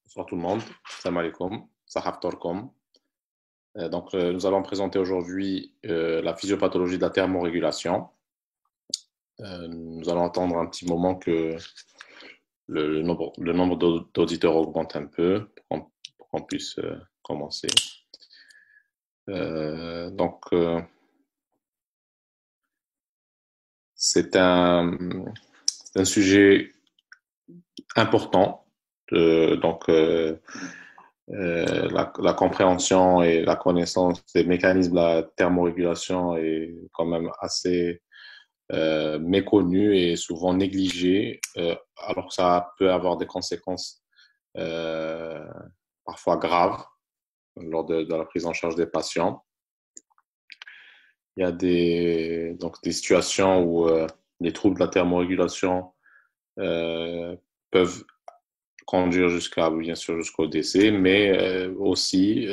Bonsoir tout le monde. Salam alaikum. Sahaf Torkom. Nous allons présenter aujourd'hui la physiopathologie de la thermorégulation. Nous allons attendre un petit moment que le nombre d'auditeurs augmente un peu pour qu'on puisse commencer. C'est un sujet important. La compréhension et la connaissance des mécanismes de la thermorégulation est quand même assez méconnue et souvent négligée, alors que ça peut avoir des conséquences parfois graves lors de la prise en charge des patients. Il y a des situations où les troubles de la thermorégulation peuvent conduire bien sûr jusqu'au décès, mais aussi,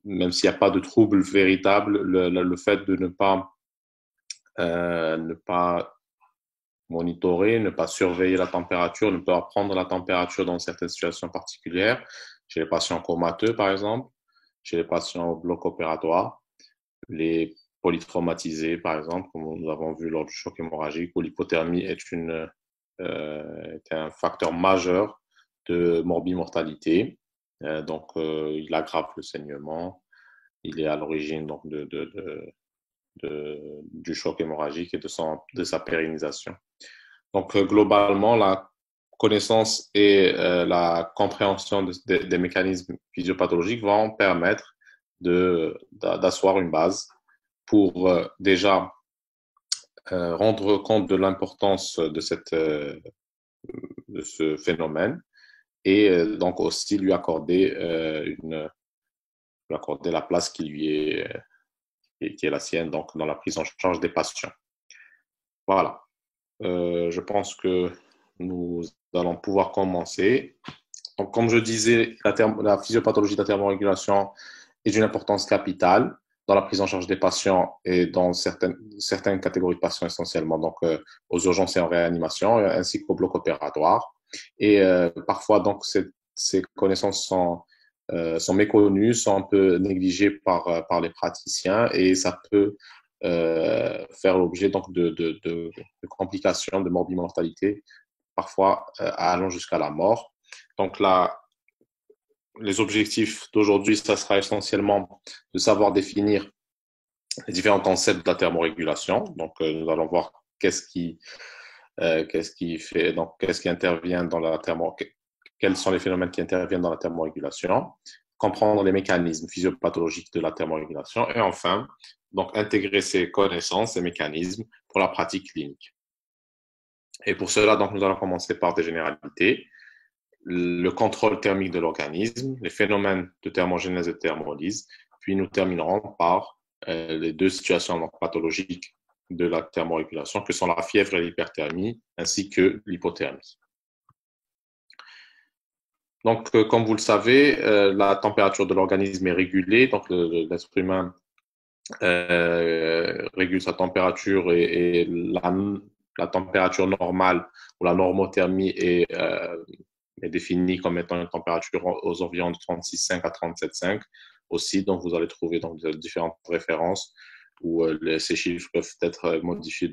même s'il n'y a pas de trouble véritable, le fait de ne pas monitorer, ne pas surveiller la température, ne pas prendre la température dans certaines situations particulières, chez les patients comateux par exemple, chez les patients au bloc opératoire, les polytraumatisés par exemple, comme nous avons vu lors du choc hémorragique, où l'hypothermie est un facteur majeur de morbimortalité. Il aggrave le saignement. Il est à l'origine du choc hémorragique et de sa pérennisation. Globalement, la connaissance et la compréhension des mécanismes physiopathologiques vont permettre d'asseoir une base pour déjà rendre compte de l'importance de ce phénomène et donc aussi lui accorder la place qui est la sienne donc dans la prise en charge des patients. Voilà. Je pense que nous allons pouvoir commencer. Donc, comme je disais, la physiopathologie de la thermorégulation est d'une importance capitale dans la prise en charge des patients et dans certaines catégories de patients essentiellement, donc aux urgences et en réanimation, ainsi qu'au bloc opératoire. Et parfois, donc, ces connaissances sont méconnues, sont un peu négligées par les praticiens et ça peut faire l'objet donc de complications, de morbimortalité, parfois allant jusqu'à la mort. Donc là, les objectifs d'aujourd'hui, ça sera essentiellement de savoir définir les différents concepts de la thermorégulation. Donc, nous allons voir qu'est-ce qui intervient dans la quels sont les phénomènes qui interviennent dans la thermorégulation, comprendre les mécanismes physiopathologiques de la thermorégulation et enfin, donc intégrer ces connaissances, ces mécanismes pour la pratique clinique. Et pour cela, donc, nous allons commencer par des généralités. Le contrôle thermique de l'organisme, les phénomènes de thermogénèse et de thermolyse, puis nous terminerons par les deux situations pathologiques de la thermorégulation, que sont la fièvre et l'hyperthermie, ainsi que l'hypothermie. Donc, comme vous le savez, la température de l'organisme est régulée, donc l'être humain régule sa température et la température normale ou la normothermie est définie comme étant une température aux environs de 36,5 à 37,5 aussi. Donc, vous allez trouver donc différentes références où ces chiffres peuvent être modifiés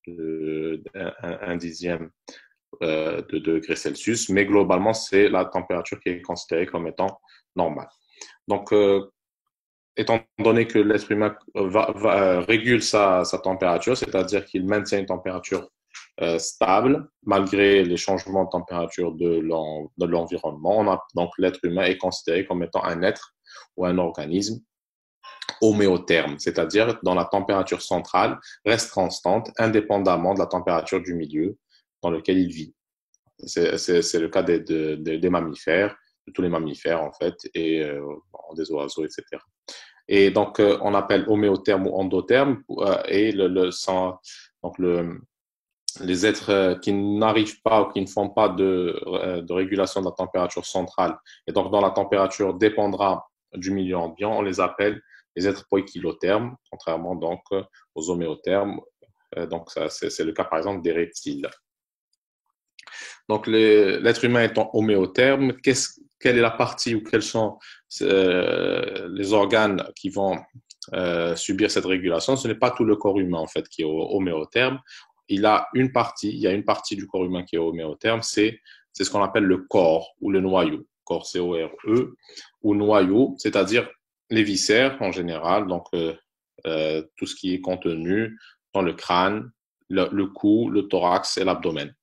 d'un dixième de degré Celsius, mais globalement, c'est la température qui est considérée comme étant normale. Donc, étant donné que l'être humain régule sa température, c'est-à-dire qu'il maintient une température stable malgré les changements de température de l'environnement. Donc, l'être humain est considéré comme étant un être ou un organisme homéotherme, c'est-à-dire dont la température centrale reste constante indépendamment de la température du milieu dans lequel il vit. C'est le cas des mammifères, de tous les mammifères en fait, et des oiseaux, etc. Et donc, on appelle homéotherme ou endotherme, et les êtres qui n'arrivent pas ou qui ne font pas de régulation de la température centrale, et donc dont la température dépendra du milieu ambiant, on les appelle les êtres poikilothermes, contrairement donc aux homéothermes. Donc, c'est le cas par exemple des reptiles. Donc, l'être humain étant homéotherme, quelle est la partie ou quels sont les organes qui vont subir cette régulation? Ce n'est pas tout le corps humain, en fait, qui est homéotherme. Il y a une partie du corps humain qui est homéotherme, c'est ce qu'on appelle le corps ou le noyau. Corps, C-O-R-E, ou noyau, c'est-à-dire les viscères en général, donc tout ce qui est contenu dans le crâne, le cou, le thorax et l'abdomen.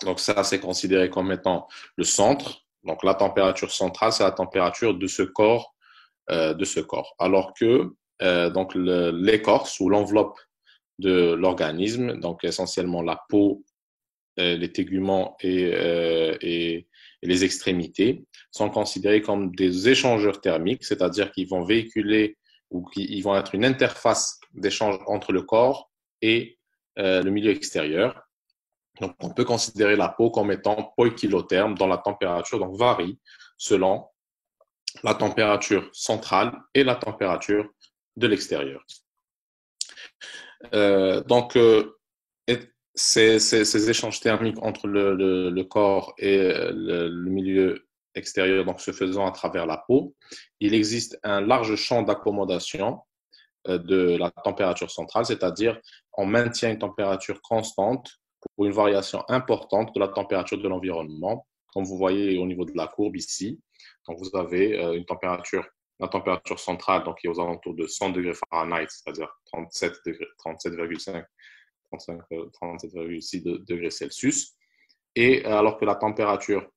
Donc ça, c'est considéré comme étant le centre. Donc la température centrale, c'est la température de ce corps, Alors que donc l'écorce ou l'enveloppe de l'organisme, donc essentiellement la peau, les téguments et les extrémités, sont considérés comme des échangeurs thermiques, c'est-à-dire qu'ils vont véhiculer ou qu'ils vont être une interface d'échange entre le corps et le milieu extérieur. Donc, on peut considérer la peau comme étant poikilotherme dont la température donc, varie selon la température centrale et la température de l'extérieur. Donc, ces échanges thermiques entre le corps et le milieu extérieur, donc se faisant à travers la peau, il existe un large champ d'accommodation de la température centrale, c'est-à-dire on maintient une température constante pour une variation importante de la température de l'environnement, comme vous voyez au niveau de la courbe ici. Donc vous avez la température centrale donc, qui est aux alentours de 100 degrés Fahrenheit, c'est-à-dire 37,5 37,6 degrés Celsius. Et alors que la température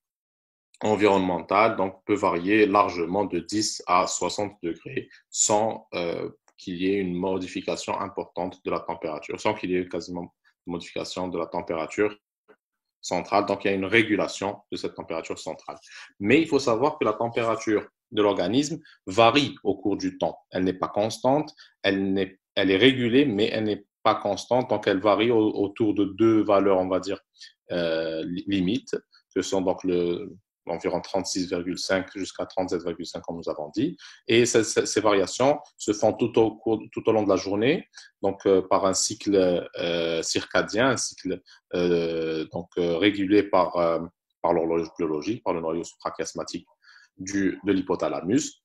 environnementale donc, peut varier largement de 10 à 60 degrés sans qu'il y ait une modification importante de la température, sans qu'il y ait quasiment une modification de la température centrale. Donc, il y a une régulation de cette température centrale. Mais il faut savoir que la température de l'organisme varie au cours du temps. Elle n'est pas constante, elle est régulée, mais elle n'est pas constante. Donc, elle varie autour de deux valeurs, on va dire, limites, que sont donc environ 36,5 jusqu'à 37,5 comme nous avons dit. Et ces variations se font tout au long de la journée, donc par un cycle circadien, un cycle régulé par l'horloge biologique, par le noyau suprachiasmatique de l'hypothalamus.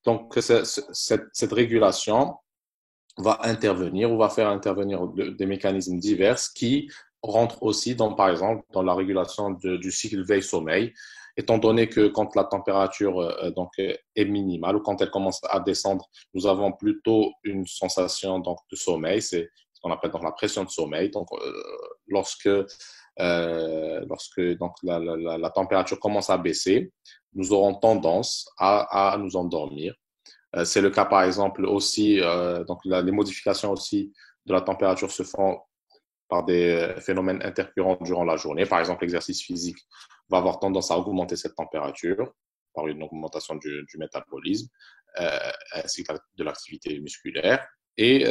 Donc cette régulation va intervenir ou va faire intervenir des mécanismes divers qui rentrent aussi par exemple, dans la régulation du cycle veille-sommeil, étant donné que quand la température est minimale ou quand elle commence à descendre, nous avons plutôt une sensation donc, de sommeil, c'est ce qu'on appelle donc, la pression de sommeil. Donc, lorsque donc, la température commence à baisser, nous aurons tendance à nous endormir. C'est le cas, par exemple, aussi, donc les modifications aussi de la température se font par des phénomènes intercurrents durant la journée. Par exemple, l'exercice physique va avoir tendance à augmenter cette température par une augmentation du métabolisme ainsi que de l'activité musculaire. Et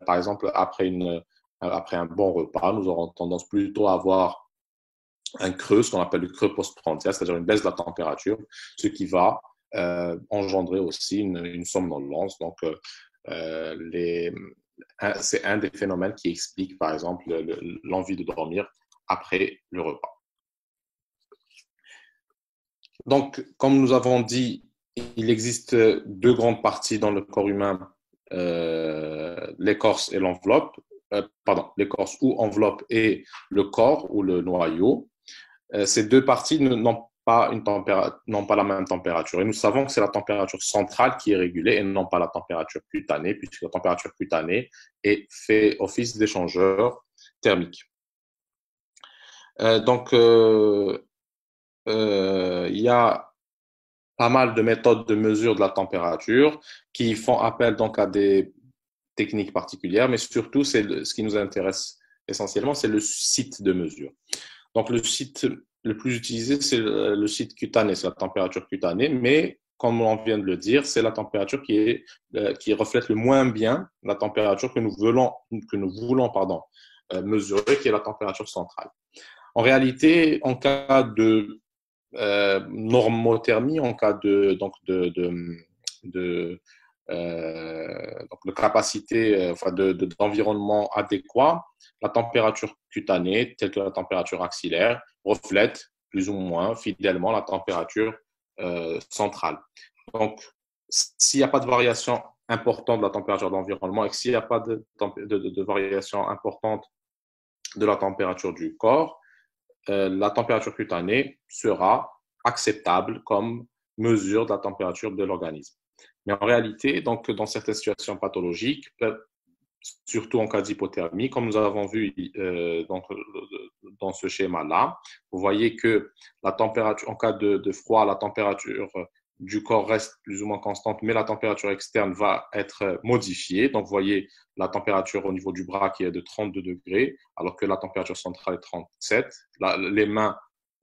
par exemple, après un bon repas, nous aurons tendance plutôt à avoir un creux, ce qu'on appelle le creux postprandial, c'est-à-dire une baisse de la température, ce qui va engendrer aussi une somnolence. Donc, c'est un des phénomènes qui explique, par exemple, l'envie de dormir après le repas. Donc, comme nous avons dit, il existe deux grandes parties dans le corps humain, l'écorce et l'enveloppe, l'écorce ou enveloppe et le corps ou le noyau. Ces deux parties n'ont pas la même température. Et nous savons que c'est la température centrale qui est régulée et non pas la température cutanée, puisque la température cutanée fait office d'échangeur thermique. Donc, il y a pas mal de méthodes de mesure de la température qui font appel donc à des techniques particulières, mais surtout, ce qui nous intéresse essentiellement, c'est le site de mesure. Donc, le site le plus utilisé, c'est le site cutané, c'est la température cutanée, mais comme on vient de le dire, c'est la température qui reflète le moins bien la température que nous voulons mesurer, qui est la température centrale. En réalité, en cas de normothermie, en cas de donc de capacité, d'environnement adéquat, la température cutanée, telle que la température axillaire, reflète plus ou moins fidèlement la température centrale. Donc, s'il n'y a pas de variation importante de la température d'environnement et s'il n'y a pas de variation importante de la température du corps, la température cutanée sera acceptable comme mesure de la température de l'organisme. Mais en réalité, donc, dans certaines situations pathologiques, surtout en cas d'hypothermie, comme nous avons vu dans ce schéma-là, vous voyez que la température, en cas de froid, la température du corps reste plus ou moins constante, mais la température externe va être modifiée. Donc, vous voyez la température au niveau du bras qui est de 32 degrés, alors que la température centrale est 37. Les mains,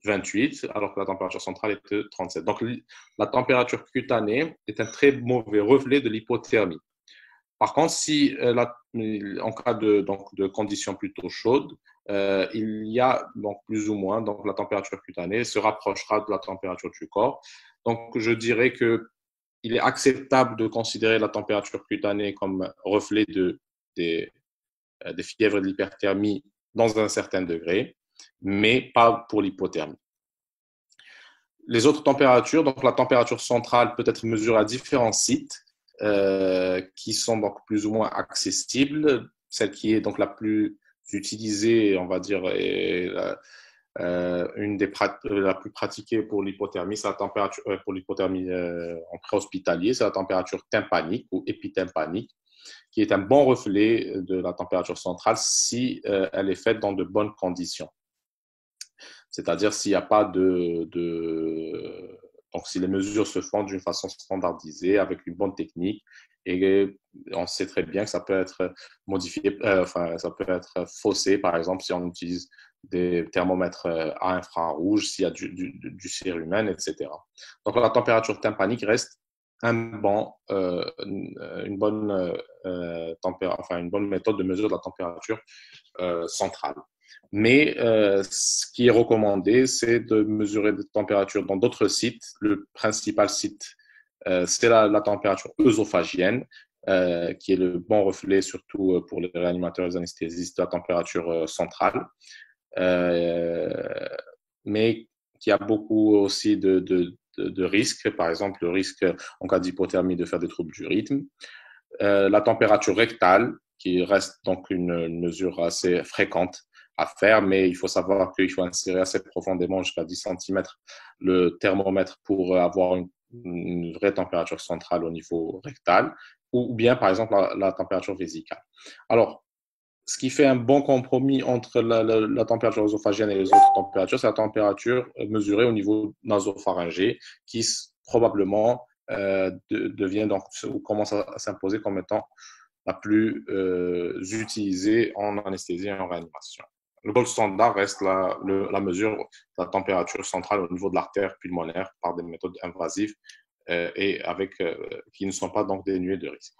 28, alors que la température centrale est de 37. Donc, la température cutanée est un très mauvais reflet de l'hypothermie. Par contre, si en cas de conditions plutôt chaudes, il y a donc plus ou moins, donc la température cutanée se rapprochera de la température du corps. Donc, je dirais que il est acceptable de considérer la température cutanée comme reflet des fièvres et de l'hyperthermie dans un certain degré, mais pas pour l'hypothermie. Les autres températures, donc la température centrale peut être mesurée à différents sites qui sont donc plus ou moins accessibles. Celle qui est donc la plus utilisée, on va dire, et une des la plus pratiquée pour l'hypothermie, c'est la température pour l'hypothermie en préhospitalier, c'est la température tympanique ou épitympanique, qui est un bon reflet de la température centrale si elle est faite dans de bonnes conditions. C'est-à-dire s'il n'y a pas donc si les mesures se font d'une façon standardisée, avec une bonne technique, et on sait très bien que ça peut être modifié, ça peut être faussé, par exemple, si on utilise des thermomètres à infrarouge, s'il y a du cérumen, etc. Donc la température tympanique reste une bonne une bonne méthode de mesure de la température centrale. Mais ce qui est recommandé, c'est de mesurer des températures dans d'autres sites. Le principal site, c'est la température œsophagienne, qui est le bon reflet, surtout pour les réanimateurs et les anesthésistes, de la température centrale. Mais qui a beaucoup aussi de risques. Par exemple, le risque en cas d'hypothermie de faire des troubles du rythme. La température rectale, qui reste donc une mesure assez fréquente à faire, mais il faut savoir qu'il faut insérer assez profondément, jusqu'à 10 cm, le thermomètre pour avoir une vraie température centrale au niveau rectal, ou bien, par exemple, la température vésicale. Alors, ce qui fait un bon compromis entre la température œsophagienne et les autres températures, c'est la température mesurée au niveau nasopharyngé, qui probablement devient donc, ou commence à s'imposer comme étant la plus utilisée en anesthésie et en réanimation. Le gold standard reste la mesure de la température centrale au niveau de l'artère pulmonaire par des méthodes invasives et qui ne sont pas donc dénuées de risque.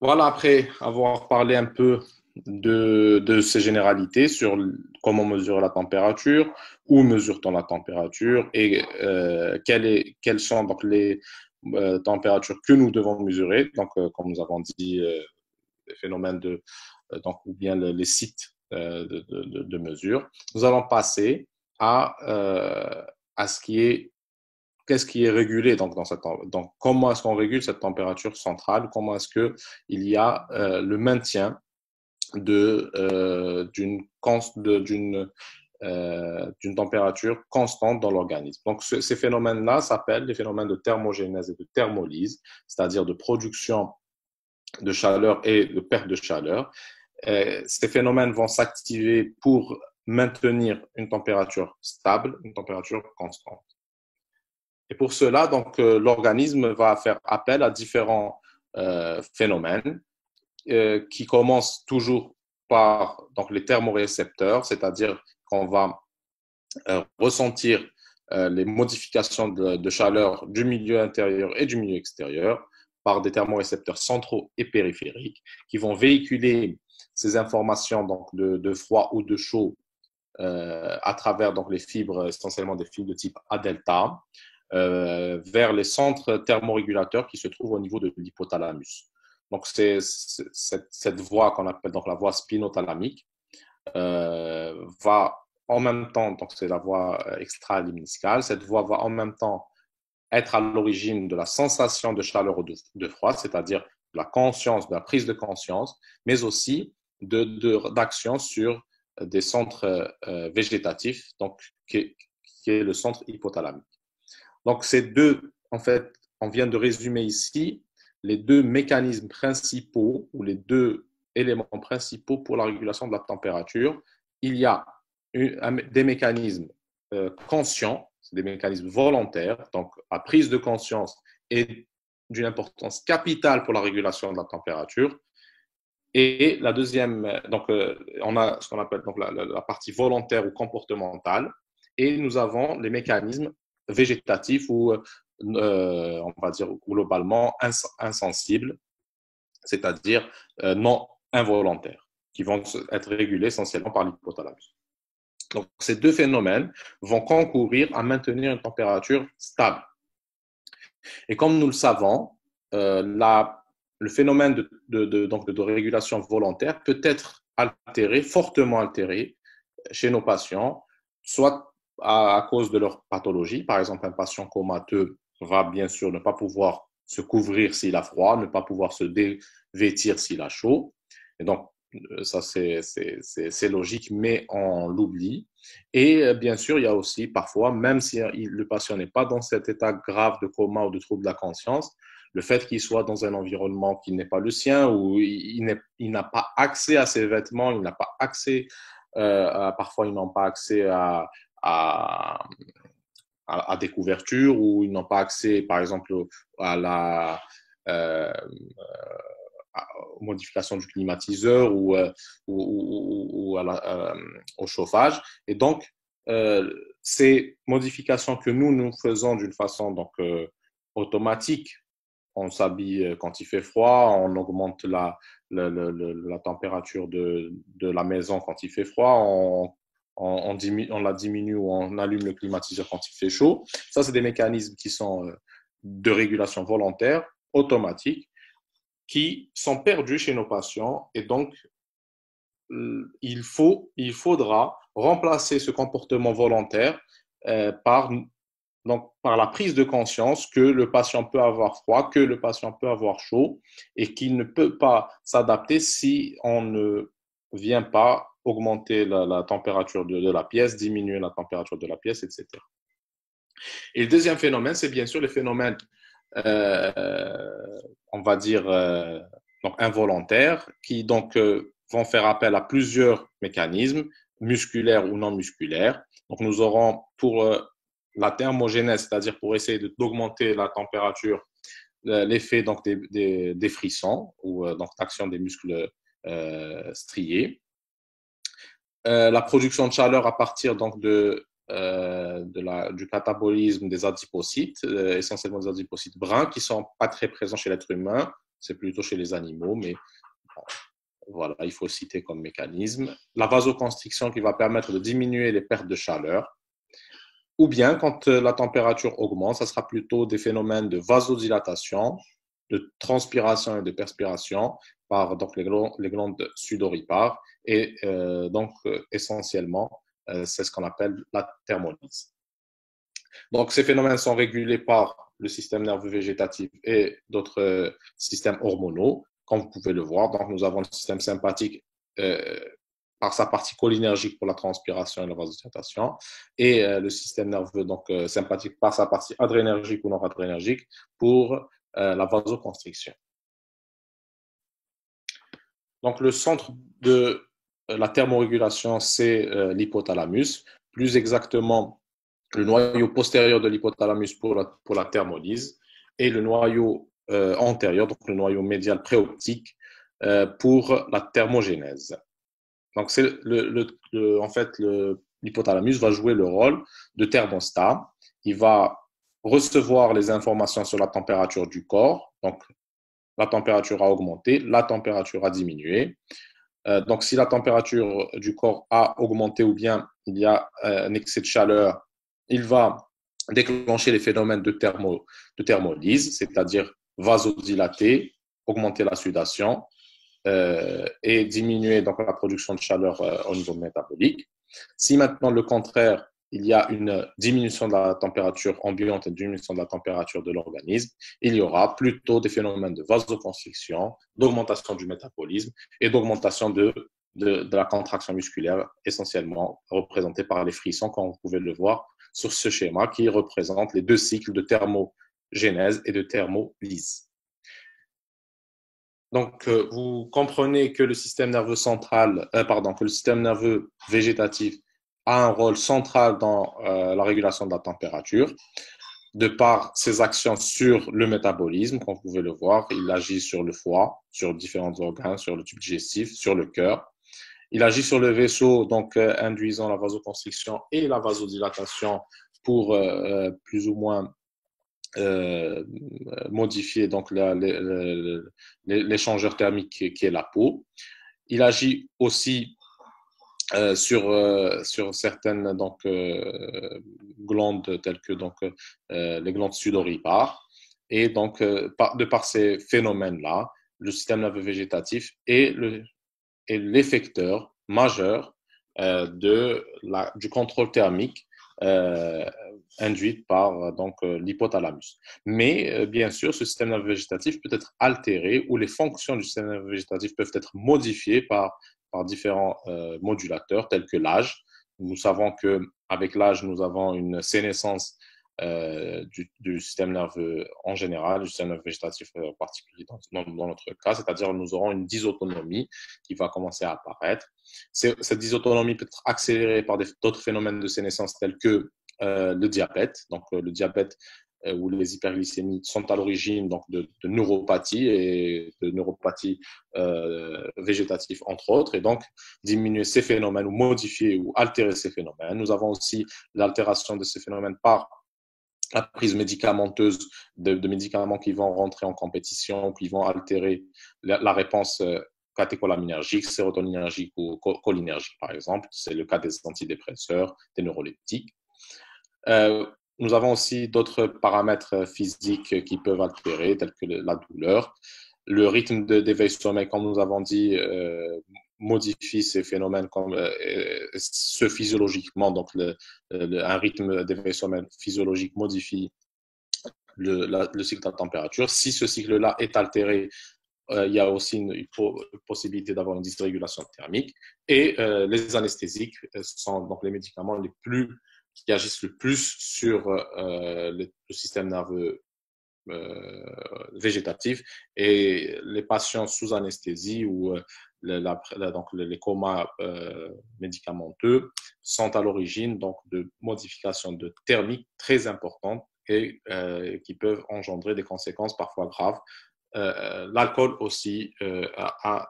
Voilà, après avoir parlé un peu de ces généralités sur comment mesurer la température, où mesure-t-on la température et quelles sont donc les températures que nous devons mesurer. Donc, comme nous avons dit, les phénomènes ou bien les sites de mesure. Nous allons passer à ce qui est qu'est-ce qui est régulé donc comment est-ce qu'on régule cette température centrale, comment est-ce que il y a le maintien d'une température constante dans l'organisme. Donc ces phénomènes-là s'appellent les phénomènes de thermogénèse et de thermolyse, c'est-à-dire de production de chaleur et de perte de chaleur. Ces phénomènes vont s'activer pour maintenir une température stable, une température constante. Et pour cela, donc, l'organisme va faire appel à différents phénomènes qui commencent toujours par donc, les thermorécepteurs, c'est-à-dire qu'on va ressentir les modifications de chaleur du milieu intérieur et du milieu extérieur par des thermorécepteurs centraux et périphériques qui vont véhiculer ces informations donc, de froid ou de chaud à travers donc, les fibres, essentiellement des fibres de type A delta. vers les centres thermorégulateurs qui se trouvent au niveau de l'hypothalamus. Donc, c'est cette voie qu'on appelle donc la voie spinothalamique va en même temps, donc c'est la voie extra-limniscale, cette voie va en même temps être à l'origine de la sensation de chaleur ou de froid, c'est-à-dire de la conscience, de la prise de conscience, mais aussi d'action sur des centres végétatifs, donc qui est le centre hypothalamique. Donc, ces deux, en fait, on vient de résumer ici les deux mécanismes principaux ou les deux éléments principaux pour la régulation de la température. Il y a des mécanismes conscients, des mécanismes volontaires, donc la prise de conscience est d'une importance capitale pour la régulation de la température. Et la deuxième, donc on a ce qu'on appelle donc la partie volontaire ou comportementale, et nous avons les mécanismes végétatifs ou on va dire globalement insensibles, c'est-à-dire non involontaires, qui vont être régulés essentiellement par l'hypothalamus. Donc, ces deux phénomènes vont concourir à maintenir une température stable. Et comme nous le savons, le phénomène de régulation volontaire peut être altéré, fortement altéré chez nos patients, soit à cause de leur pathologie. Par exemple, un patient comateux va bien sûr ne pas pouvoir se couvrir s'il a froid, ne pas pouvoir se dévêtir s'il a chaud. Et donc, ça, c'est logique, mais on l'oublie. Et bien sûr, il y a aussi parfois, même si le patient n'est pas dans cet état grave de coma ou de trouble de la conscience, le fait qu'il soit dans un environnement qui n'est pas le sien, où il n'a pas accès à ses vêtements, il n'a pas accès, parfois ils n'ont pas accès à, à des couvertures, ou ils n'ont pas accès, par exemple, à la... Euh, aux modifications du climatiseur ou au chauffage. Et donc, ces modifications que nous faisons d'une façon donc, automatique, on s'habille quand il fait froid, on augmente la température de la maison quand il fait froid, on la diminue ou on allume le climatiseur quand il fait chaud. Ça, c'est des mécanismes qui sont de régulation volontaire, automatique, qui sont perdus chez nos patients. Et donc, il faudra remplacer ce comportement volontaire par la prise de conscience que le patient peut avoir froid, que le patient peut avoir chaud et qu'il ne peut pas s'adapter si on ne vient pas augmenter la température de la pièce, diminuer la température de la pièce, etc. Et le deuxième phénomène, c'est bien sûr les phénomènes, on va dire, donc involontaires, qui donc vont faire appel à plusieurs mécanismes, musculaires ou non musculaires. Donc nous aurons pour la thermogénèse, c'est-à-dire pour essayer d'augmenter la température, l'effet donc des frissons ou donc l'action des muscles striés. La production de chaleur à partir donc du catabolisme des adipocytes, essentiellement des adipocytes bruns, qui ne sont pas très présents chez l'être humain, c'est plutôt chez les animaux, mais bon, voilà, il faut citer comme mécanisme. La vasoconstriction qui va permettre de diminuer les pertes de chaleur. Ou bien, quand la température augmente, ça sera plutôt des phénomènes de vasodilatation, de transpiration et de perspiration par donc, les glandes sudoripares. Et donc, essentiellement, c'est ce qu'on appelle la thermolyse. Donc, ces phénomènes sont régulés par le système nerveux végétatif et d'autres systèmes hormonaux, comme vous pouvez le voir. Donc, nous avons le système sympathique par sa partie cholinergique pour la transpiration et la vasodilatation, et le système nerveux donc, sympathique par sa partie adrénergique ou noradrénergique pour la vasoconstriction. Donc, le centre de la thermorégulation, c'est l'hypothalamus, plus exactement le noyau postérieur de l'hypothalamus pour la thermolyse, et le noyau antérieur, donc le noyau médial préoptique, pour la thermogénèse. Donc, en fait, l'hypothalamus va jouer le rôle de thermostat. Il va recevoir les informations sur la température du corps. Donc, la température a augmenté, la température a diminué. Donc, si la température du corps a augmenté ou bien il y a un excès de chaleur, il va déclencher les phénomènes de thermolyse, c'est-à-dire vasodilater, augmenter la sudation et diminuer donc la production de chaleur au niveau métabolique. Si maintenant, le contraire, il y a une diminution de la température ambiante et une diminution de la température de l'organisme, il y aura plutôt des phénomènes de vasoconstriction, d'augmentation du métabolisme et d'augmentation de la contraction musculaire, essentiellement représentée par les frissons, comme vous pouvez le voir sur ce schéma qui représente les deux cycles de thermogénèse et de thermolyse. Donc, vous comprenez que le système nerveux central, que le système nerveux végétatif a un rôle central dans la régulation de la température, de par ses actions sur le métabolisme, comme vous pouvez le voir. Il agit sur le foie, sur différents organes, sur le tube digestif, sur le cœur. Il agit sur le vaisseau, donc induisant la vasoconstriction et la vasodilatation pour plus ou moins modifier donc l'échangeur thermique qui est la peau. Il agit aussi sur certaines glandes telles que les glandes sudoripares. Et donc, de par ces phénomènes-là, le système nerveux végétatif est l'effecteur majeur du contrôle thermique induit par l'hypothalamus. Mais bien sûr, ce système nerveux végétatif peut être altéré ou les fonctions du système nerveux végétatif peuvent être modifiées par différents modulateurs tels que l'âge. Nous savons qu'avec l'âge, nous avons une sénescence du système nerveux en général, du système nerveux végétatif en particulier dans notre cas, c'est-à-dire nous aurons une dysautonomie qui va commencer à apparaître. Cette dysautonomie peut être accélérée par d'autres phénomènes de sénescence tels que le diabète. Donc, le diabète ou les hyperglycémies sont à l'origine de neuropathie et de neuropathie végétative, entre autres, et donc diminuer ces phénomènes ou modifier ou altérer ces phénomènes. Nous avons aussi l'altération de ces phénomènes par la prise médicamenteuse de médicaments qui vont rentrer en compétition, qui vont altérer la réponse catécholaminergique, sérotoninergique ou cholinergique, par exemple. C'est le cas des antidépresseurs, des neuroleptiques. Nous avons aussi d'autres paramètres physiques qui peuvent altérer, tels que la douleur. Le rythme d'éveil-sommeil, comme nous avons dit, modifie ces phénomènes ce physiologiquement. Donc, un rythme d'éveil-sommeil physiologique modifie le cycle de la température. Si ce cycle-là est altéré, il y a aussi une possibilité d'avoir une dysrégulation thermique. Et les anesthésiques sont donc les médicaments qui agissent le plus sur le système nerveux végétatif, et les patients sous anesthésie ou les comas médicamenteux sont à l'origine de modifications de thermiques très importantes et qui peuvent engendrer des conséquences parfois graves. L'alcool aussi a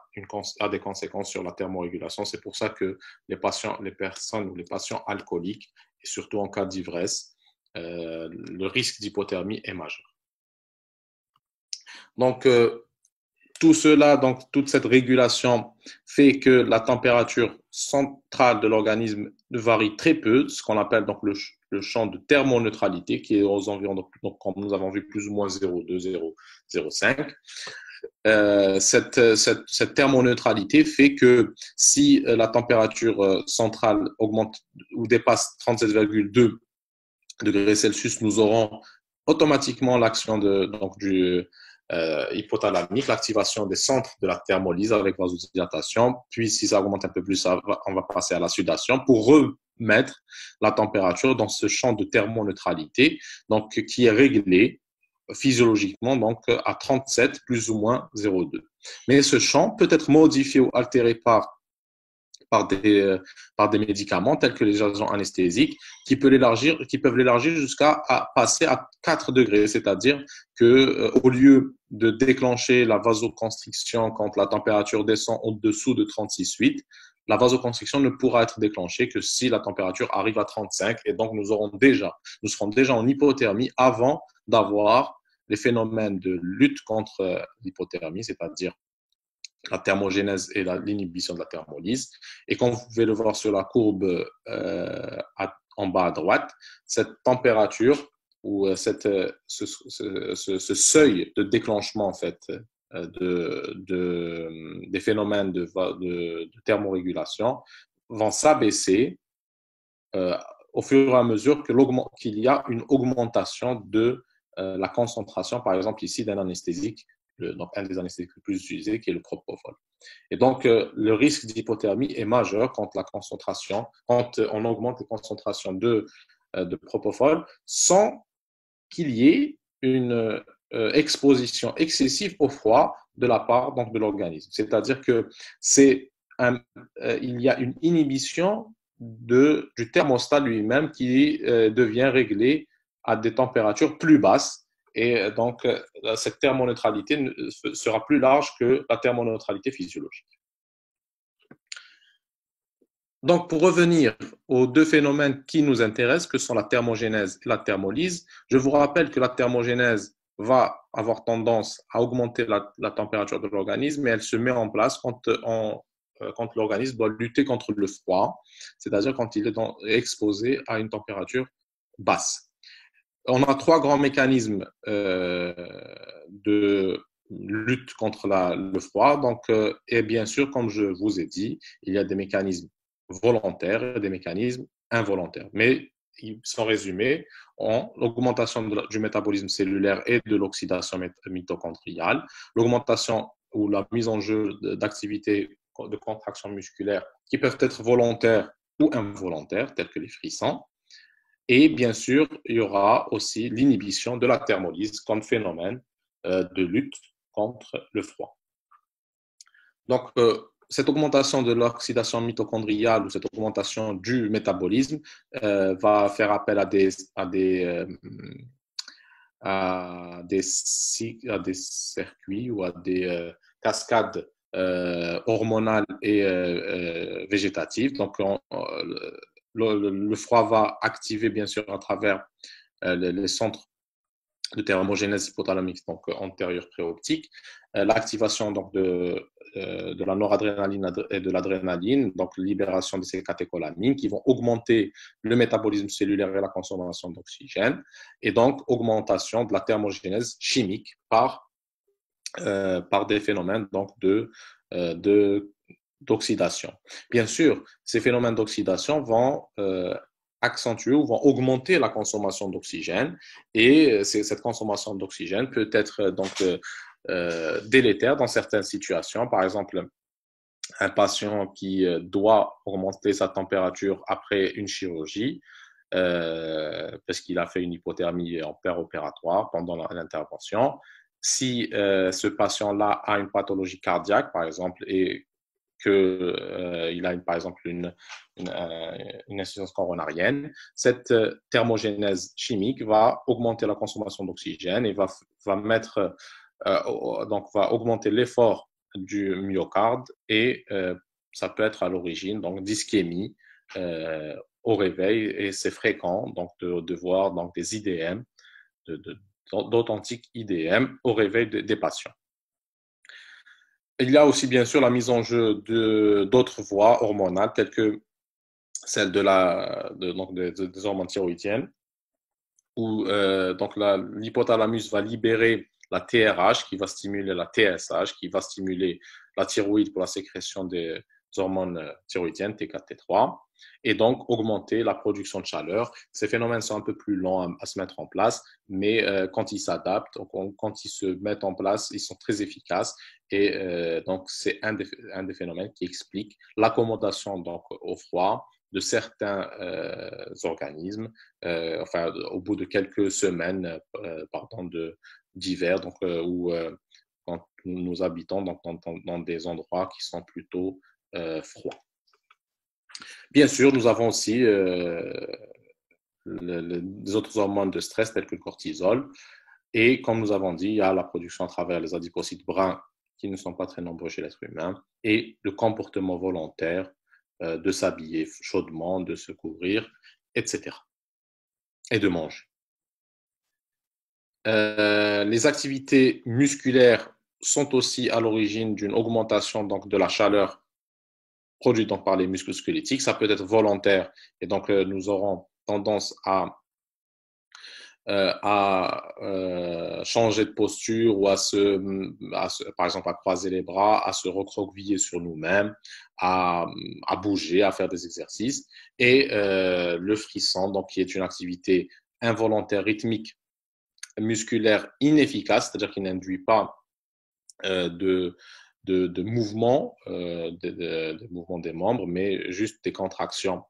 des conséquences sur la thermorégulation. C'est pour ça que les personnes ou les patients alcooliques, et surtout en cas d'ivresse, le risque d'hypothermie est majeur. Donc, tout cela, donc toute cette régulation fait que la température centrale de l'organisme varie très peu, ce qu'on appelle donc le champ de thermoneutralité, qui est aux environs, donc comme nous avons vu, plus ou moins 0,2, 0,05. Cette thermoneutralité fait que si la température centrale augmente ou dépasse 37,2 degrés Celsius, nous aurons automatiquement l'action du hypothalamique, l'activation des centres de la thermolyse avec vasodilatation. Puis, si ça augmente un peu plus, on va passer à la sudation pour remettre la température dans ce champ de thermoneutralité, donc qui est réglé physiologiquement donc à 37 plus ou moins 0,2. Mais ce champ peut être modifié ou altéré par des médicaments tels que les agents anesthésiques qui peuvent l'élargir jusqu'à passer à 4 degrés, c'est-à-dire que au lieu de déclencher la vasoconstriction quand la température descend au-dessous de 36,8, la vasoconstriction ne pourra être déclenchée que si la température arrive à 35, et donc nous serons déjà en hypothermie avant d'avoir les phénomènes de lutte contre l'hypothermie, c'est-à-dire la thermogénèse et l'inhibition de la thermolyse. Et comme vous pouvez le voir sur la courbe en en bas à droite, cette température ou ce seuil de déclenchement en fait des phénomènes de thermorégulation vont s'abaisser au fur et à mesure qu'il y a une augmentation de la concentration, par exemple ici d'un anesthésique, donc un des anesthésiques les plus utilisés qui est le propofol. Et donc le risque d'hypothermie est majeur quand on augmente les concentrations de propofol sans qu'il y ait une exposition excessive au froid de la part donc, de l'organisme. C'est-à-dire que il y a une inhibition du thermostat lui-même qui devient réglé à des températures plus basses. Et donc, cette thermoneutralité sera plus large que la thermoneutralité physiologique. Donc, pour revenir aux deux phénomènes qui nous intéressent, que sont la thermogénèse et la thermolyse, je vous rappelle que la thermogénèse va avoir tendance à augmenter la température de l'organisme, mais elle se met en place quand l'organisme doit lutter contre le froid, c'est-à-dire quand il est exposé à une température basse. On a trois grands mécanismes de lutte contre le froid. Donc, et bien sûr, comme je vous ai dit, il y a des mécanismes volontaires et des mécanismes involontaires. Mais ils sont résumés en l'augmentation du métabolisme cellulaire et de l'oxydation mitochondriale, l'augmentation ou la mise en jeu d'activités de contraction musculaire qui peuvent être volontaires ou involontaires, telles que les frissons. Et bien sûr, il y aura aussi l'inhibition de la thermolyse comme phénomène de lutte contre le froid. Donc, cette augmentation de l'oxydation mitochondriale ou cette augmentation du métabolisme va faire appel à des circuits ou à des cascades hormonales et végétatives. Donc, le froid va activer, bien sûr, à travers les centres de thermogénèse hypothalamique, donc antérieure préoptique, l'activation donc de la noradrénaline et de l'adrénaline, donc libération de ces catécholamines qui vont augmenter le métabolisme cellulaire et la consommation d'oxygène, et donc augmentation de la thermogénèse chimique par des phénomènes donc d'oxydation. Bien sûr, ces phénomènes d'oxydation vont accentuer ou vont augmenter la consommation d'oxygène et cette consommation d'oxygène peut être donc délétère dans certaines situations. Par exemple, un patient qui doit augmenter sa température après une chirurgie parce qu'il a fait une hypothermie en péropératoire pendant l'intervention. Si ce patient-là a une pathologie cardiaque, par exemple, et qu'il a par exemple une insuffisance coronarienne, cette thermogénèse chimique va augmenter la consommation d'oxygène et va va augmenter l'effort du myocarde et ça peut être à l'origine donc d'ischémie au réveil et c'est fréquent donc de voir donc des IDM, d'authentiques IDM au réveil des patients. Il y a aussi bien sûr la mise en jeu d'autres voies hormonales telles que celle des hormones thyroïdiennes où donc l'hypothalamus va libérer la TRH qui va stimuler la TSH qui va stimuler la thyroïde pour la sécrétion des hormones thyroïdiennes T4, T3 et donc augmenter la production de chaleur. Ces phénomènes sont un peu plus lents à se mettre en place, mais quand ils s'adaptent, quand ils se mettent en place, ils sont très efficaces et donc c'est un des phénomènes qui explique l'accommodation donc au froid de certains organismes, enfin au bout de quelques semaines, d'hiver, donc où quand nous habitons dans des endroits qui sont plutôt froids. Bien sûr, nous avons aussi des autres hormones de stress telles que le cortisol. Et comme nous avons dit, il y a la production à travers les adipocytes bruns qui ne sont pas très nombreux chez l'être humain et le comportement volontaire de s'habiller chaudement, de se couvrir, etc. et de manger. Les activités musculaires sont aussi à l'origine d'une augmentation donc, de la chaleur produite donc, par les muscles squelettiques. Ça peut être volontaire et donc nous aurons tendance changer de posture ou par exemple, à croiser les bras, à se recroqueviller sur nous-mêmes, à bouger, à faire des exercices. Et le frisson, donc, qui est une activité involontaire, rythmique, musculaire inefficace, c'est-à-dire qui n'induit pas de mouvement, de mouvement des membres, mais juste des contractions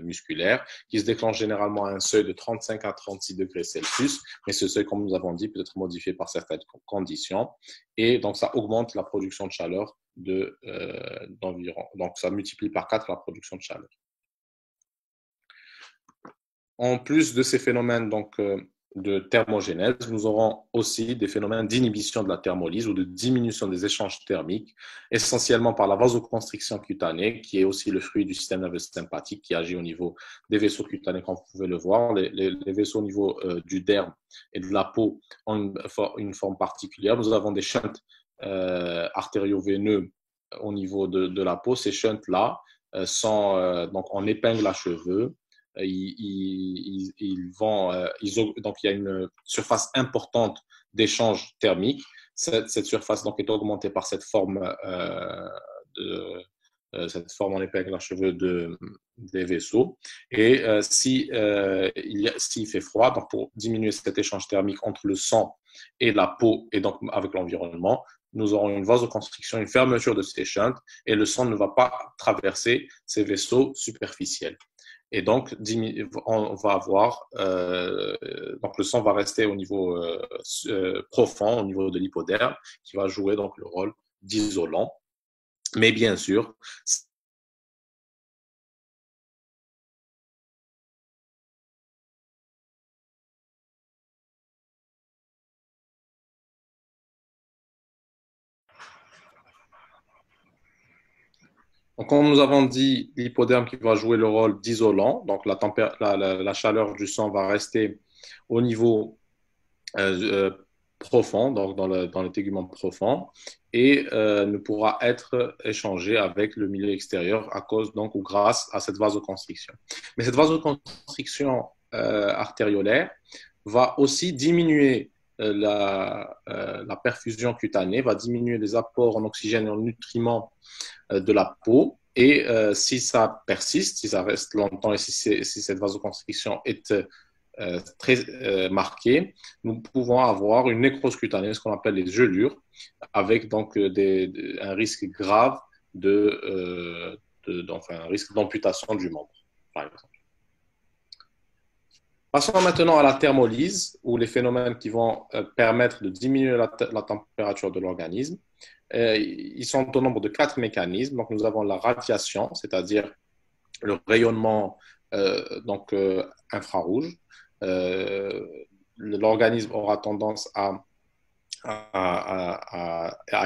musculaires qui se déclenchent généralement à un seuil de 35 à 36 degrés Celsius, mais ce seuil, comme nous avons dit, peut être modifié par certaines conditions. Et donc, ça augmente la production de chaleur d'environ. Donc, ça multiplie par 4 la production de chaleur. En plus de ces phénomènes de thermogénèse, nous aurons aussi des phénomènes d'inhibition de la thermolyse ou de diminution des échanges thermiques, essentiellement par la vasoconstriction cutanée, qui est aussi le fruit du système nerveux sympathique qui agit au niveau des vaisseaux cutanés, comme vous pouvez le voir. Les vaisseaux au niveau du derme et de la peau ont une forme particulière. Nous avons des shunts artério-veineux au niveau de la peau. Ces shunts-là sont donc en épingle à cheveux. Donc il y a une surface importante d'échange thermique. Cette surface donc est augmentée par cette forme en épingle à cheveux des vaisseaux. Et s'il fait froid, donc pour diminuer cet échange thermique entre le sang et la peau et donc avec l'environnement, nous aurons une vasoconstriction, une fermeture de ces shunts et le sang ne va pas traverser ces vaisseaux superficiels. Et donc, on va avoir, donc le sang va rester au niveau profond, au niveau de l'hypoderme, qui va jouer donc le rôle d'isolant. Mais bien sûr, donc, comme nous avons dit, l'hypoderme qui va jouer le rôle d'isolant, donc la chaleur du sang va rester au niveau profond, donc dans le tégument profond, et ne pourra être échangé avec le milieu extérieur à cause donc ou grâce à cette vasoconstriction. Mais cette vasoconstriction artériolaire va aussi diminuer la perfusion cutanée, va diminuer les apports en oxygène et en nutriments de la peau. Et si ça persiste, si ça reste longtemps et si cette vasoconstriction est très marquée, nous pouvons avoir une nécrose cutanée, ce qu'on appelle les gelures, avec donc un risque grave enfin, un risque d'amputation du membre, par exemple. Passons maintenant à la thermolyse, ou les phénomènes qui vont permettre de diminuer la température de l'organisme. Ils sont au nombre de 4 mécanismes. Donc, nous avons la radiation, c'est-à-dire le rayonnement infrarouge. L'organisme aura tendance à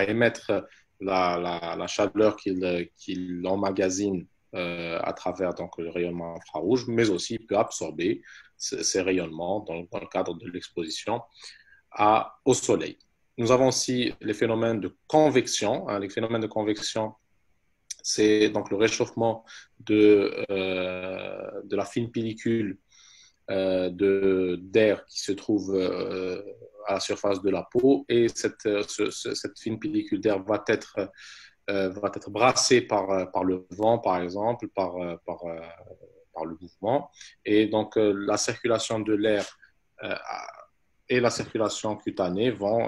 émettre la chaleur qu'il emmagasine à travers donc, le rayonnement infrarouge, mais aussi il peut absorber ces rayonnements dans le cadre de l'exposition au soleil. Nous avons aussi les phénomènes de convection. Les phénomènes de convection, c'est donc le réchauffement de la fine pellicule d'air qui se trouve à la surface de la peau, et cette fine pellicule d'air va être brassée par le vent, par exemple, par le mouvement. Et donc, la circulation de l'air et la circulation cutanée vont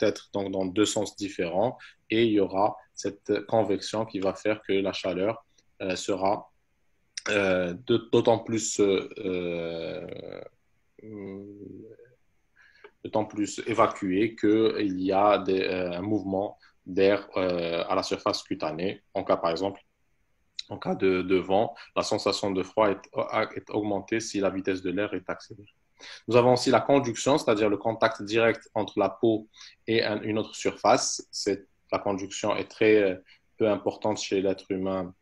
être donc dans deux sens différents, et il y aura cette convection qui va faire que la chaleur sera d'autant plus évacuée qu'il y a un mouvement d'air à la surface cutanée. Par exemple, en cas de vent, la sensation de froid est augmentée si la vitesse de l'air est accélérée. Nous avons aussi la conduction, c'est-à-dire le contact direct entre la peau et une autre surface. La conduction est très peu importante chez l'être humain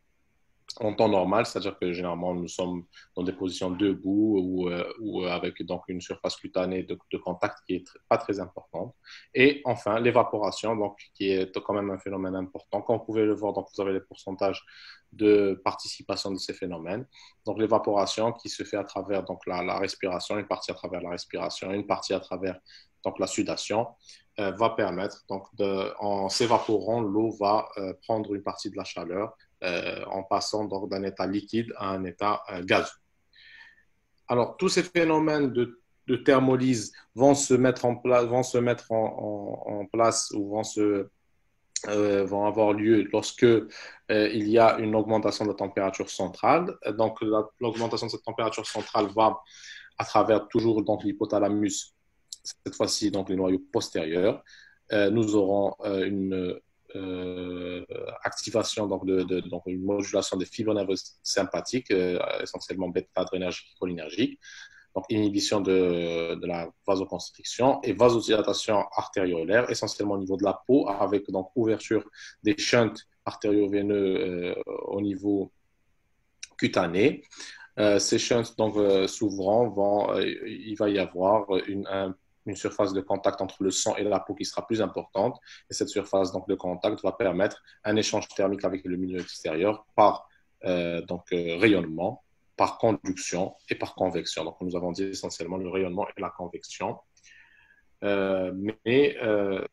en temps normal, c'est-à-dire que généralement nous sommes dans des positions debout ou avec donc une surface cutanée de contact qui est pas très importante. Et enfin, l'évaporation, donc qui est quand même un phénomène important. Comme vous pouvez le voir, donc vous avez les pourcentages de participation de ces phénomènes. Donc l'évaporation qui se fait à travers donc la respiration, une partie à travers la respiration, une partie à travers donc la sudation, va permettre donc en s'évaporant, l'eau va prendre une partie de la chaleur en passant d'un état liquide à un état gazeux. Alors, tous ces phénomènes de thermolyse vont se mettre en place, en place ou vont avoir lieu lorsque il y a une augmentation de la température centrale. Donc, l'augmentation de cette température centrale va à travers toujours donc l'hypothalamus, cette fois-ci donc les noyaux postérieurs. Nous aurons une activation donc une modulation des fibres nerveuses sympathiques, essentiellement bêta-adrénergiques et cholinergiques, donc inhibition de la vasoconstriction et vasodilatation artériolaire, essentiellement au niveau de la peau, avec donc ouverture des shunts artério-veineux au niveau cutané. Ces shunts donc s'ouvrant, il va y avoir une surface de contact entre le sang et la peau qui sera plus importante. Et cette surface donc, de contact va permettre un échange thermique avec le milieu extérieur par rayonnement, par conduction et par convection. Donc, nous avons dit essentiellement le rayonnement et la convection. Euh, mais euh,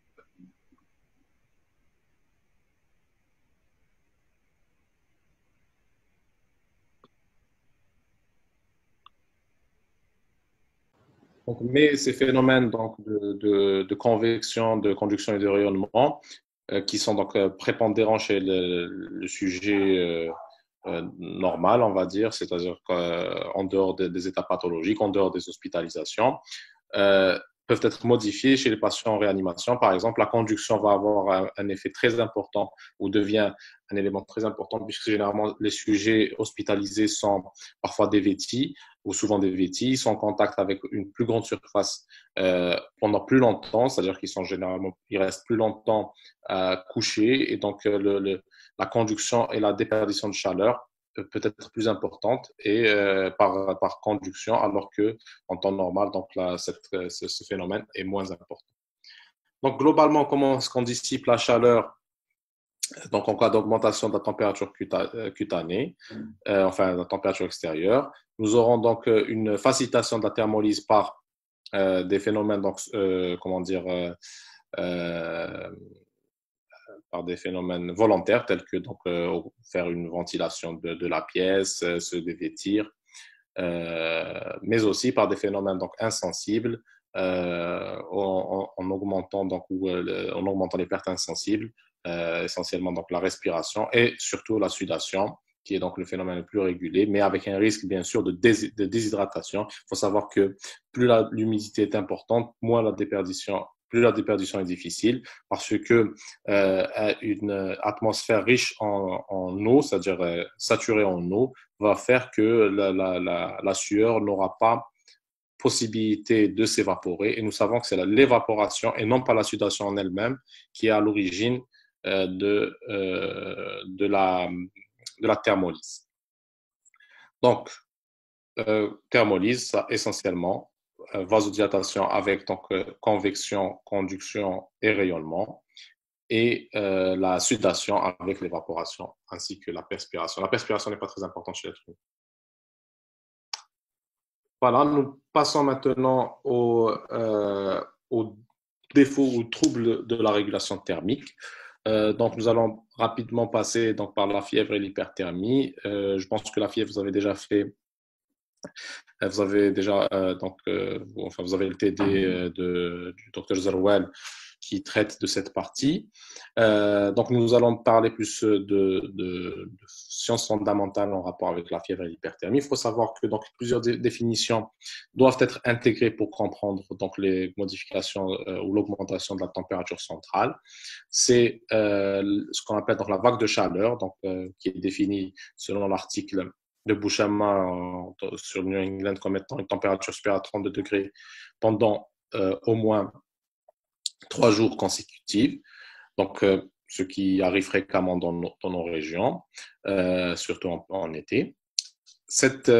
mais ces phénomènes donc, de convection, de conduction et de rayonnement, qui sont donc prépondérants chez le sujet normal, on va dire, c'est-à-dire qu'en dehors des états pathologiques, en dehors des hospitalisations, euh, peuvent être modifiés chez les patients en réanimation. Par exemple, la conduction va avoir un effet très important ou devient un élément très important puisque généralement les sujets hospitalisés sont parfois dévêtis ou souvent dévêtis, ils sont en contact avec une plus grande surface pendant plus longtemps, c'est-à-dire qu'ils sont généralement, ils restent plus longtemps couchés et donc la conduction et la déperdition de chaleur peut être plus importante et par conduction, alors que en temps normal, donc là, ce phénomène est moins important. Donc globalement, comment est-ce qu'on dissipe la chaleur donc en cas d'augmentation de la température cutanée, enfin de la température extérieure? Nous aurons donc une facilitation de la thermolyse par des phénomènes, donc, comment dire, euh, par des phénomènes volontaires tels que donc, faire une ventilation de la pièce, se dévêtir, mais aussi par des phénomènes donc insensibles en augmentant donc ou en augmentant les pertes insensibles, essentiellement donc la respiration et surtout la sudation qui est donc le phénomène le plus régulé, mais avec un risque bien sûr de déshydratation. Il faut savoir que plus l'humidité est importante, moins la déperdition plus la déperdition est difficile parce que une atmosphère riche en eau, c'est-à-dire saturée en eau, va faire que la sueur n'aura pas possibilité de s'évaporer. Et nous savons que c'est l'évaporation et non pas la sudation en elle-même qui est à l'origine de la thermolyse. Donc, thermolyse, ça, essentiellement, vasodilatation avec donc, convection, conduction et rayonnement, et la sudation avec l'évaporation, ainsi que la perspiration. La perspiration n'est pas très importante chez l'être humain. Voilà, nous passons maintenant aux défauts ou troubles de la régulation thermique. Donc, nous allons rapidement passer donc, par la fièvre et l'hyperthermie. Je pense que la fièvre, vous avez déjà enfin, vous avez le TD du Dr Zerwell qui traite de cette partie. Donc, nous allons parler plus de sciences fondamentales en rapport avec la fièvre et l'hyperthermie. Il faut savoir que donc, plusieurs définitions doivent être intégrées pour comprendre donc, les modifications ou l'augmentation de la température centrale. C'est ce qu'on appelle donc, la vague de chaleur, donc, qui est définie selon l'article de Bushama sur New England comme étant une température supérieure à 32 degrés pendant au moins 3 jours consécutifs. Donc, ce qui arrive fréquemment dans nos régions, surtout en été. Cette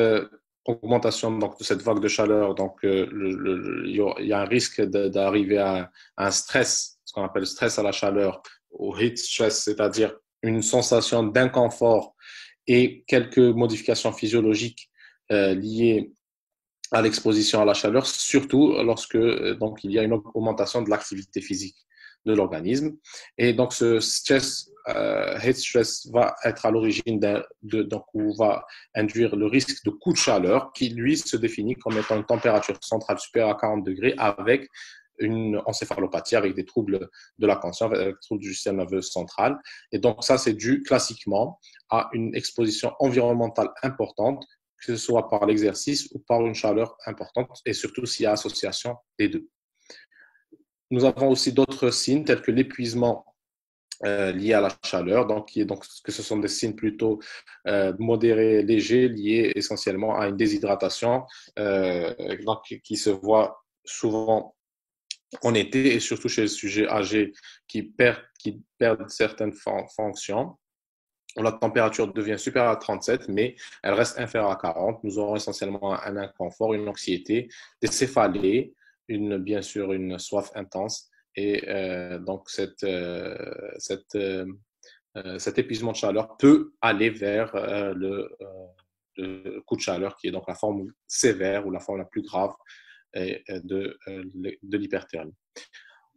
augmentation donc, de cette vague de chaleur, donc, il y a un risque d'arriver à un stress, ce qu'on appelle le stress à la chaleur, au heat stress, c'est-à-dire une sensation d'inconfort et quelques modifications physiologiques liées à l'exposition à la chaleur, surtout lorsque donc, il y a une augmentation de l'activité physique de l'organisme. Et donc, ce stress, heat stress, va être à l'origine donc, ou va induire le risque de coup de chaleur qui, lui, se définit comme étant une température centrale supérieure à 40 degrés avec une encéphalopathie, avec des troubles de la conscience, avec des troubles du système nerveux central. Et donc, ça, c'est dû classiquement à une exposition environnementale importante, que ce soit par l'exercice ou par une chaleur importante, et surtout s'il y a association des deux. Nous avons aussi d'autres signes tels que l'épuisement lié à la chaleur, donc que ce sont des signes plutôt modérés, légers, liés essentiellement à une déshydratation donc, qui se voit souvent en été et surtout chez les sujets âgés qui perdent certaines fonctions. La température devient supérieure à 37, mais elle reste inférieure à 40. Nous aurons essentiellement un inconfort, une anxiété, des céphalées, bien sûr une soif intense. Et donc, cet épuisement de chaleur peut aller vers le coup de chaleur, qui est donc la forme sévère ou la forme la plus grave de l'hyperthermie.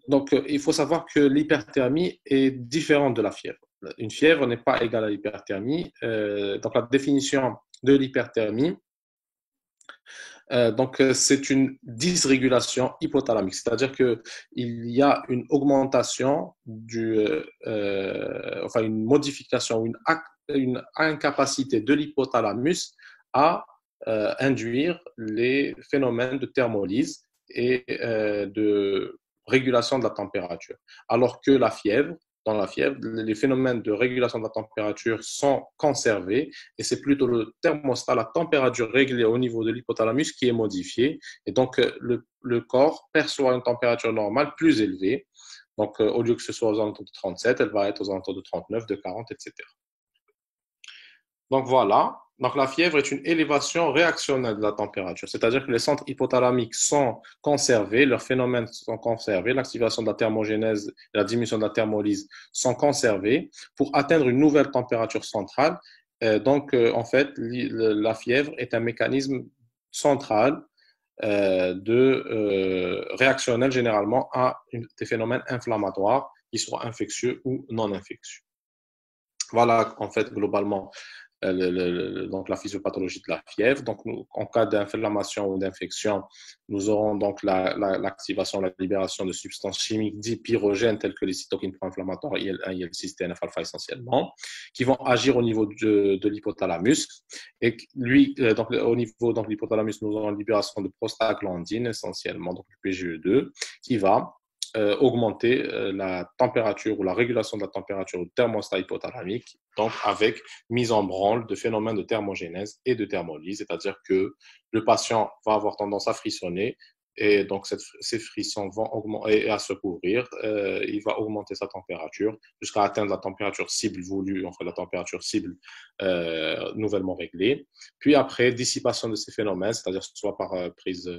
Donc, il faut savoir que l'hyperthermie est différente de la fièvre. Une fièvre n'est pas égale à l'hyperthermie. Donc, la définition de l'hyperthermie, c'est une dysrégulation hypothalamique, c'est-à-dire qu'il y a une augmentation enfin une modification, une incapacité de l'hypothalamus à induire les phénomènes de thermolyse et de régulation de la température. Alors que dans la fièvre, les phénomènes de régulation de la température sont conservés et c'est plutôt le thermostat, la température réglée au niveau de l'hypothalamus qui est modifiée. Et donc, le corps perçoit une température normale plus élevée. Donc, au lieu que ce soit aux alentours de 37, elle va être aux alentours de 39, de 40, etc. Donc voilà, donc la fièvre est une élévation réactionnelle de la température, c'est-à-dire que les centres hypothalamiques sont conservés, leurs phénomènes sont conservés, l'activation de la thermogénèse et la diminution de la thermolyse sont conservés pour atteindre une nouvelle température centrale. En fait, la fièvre est un mécanisme central réactionnel généralement à des phénomènes inflammatoires qui soient infectieux ou non infectieux. Voilà, en fait, globalement, donc la physiopathologie de la fièvre. Donc, en cas d'inflammation ou d'infection, nous aurons donc l'activation, la libération de substances chimiques dites pyrogènes telles que les cytokines pro-inflammatoires, IL-1, IL-6, TNF-alpha essentiellement, qui vont agir au niveau de l'hypothalamus. Et lui, donc, au niveau de l'hypothalamus, nous aurons la libération de prostaglandine essentiellement, donc le PGE2, qui va augmenter la température ou la régulation de la température du thermostat hypothalamique, donc avec mise en branle de phénomènes de thermogénèse et de thermolyse, c'est-à-dire que le patient va avoir tendance à frissonner et donc ces frissons vont augmenter et à se couvrir. Il va augmenter sa température jusqu'à atteindre la température cible voulue, enfin la température cible nouvellement réglée. Puis après, dissipation de ces phénomènes, c'est-à-dire soit par prise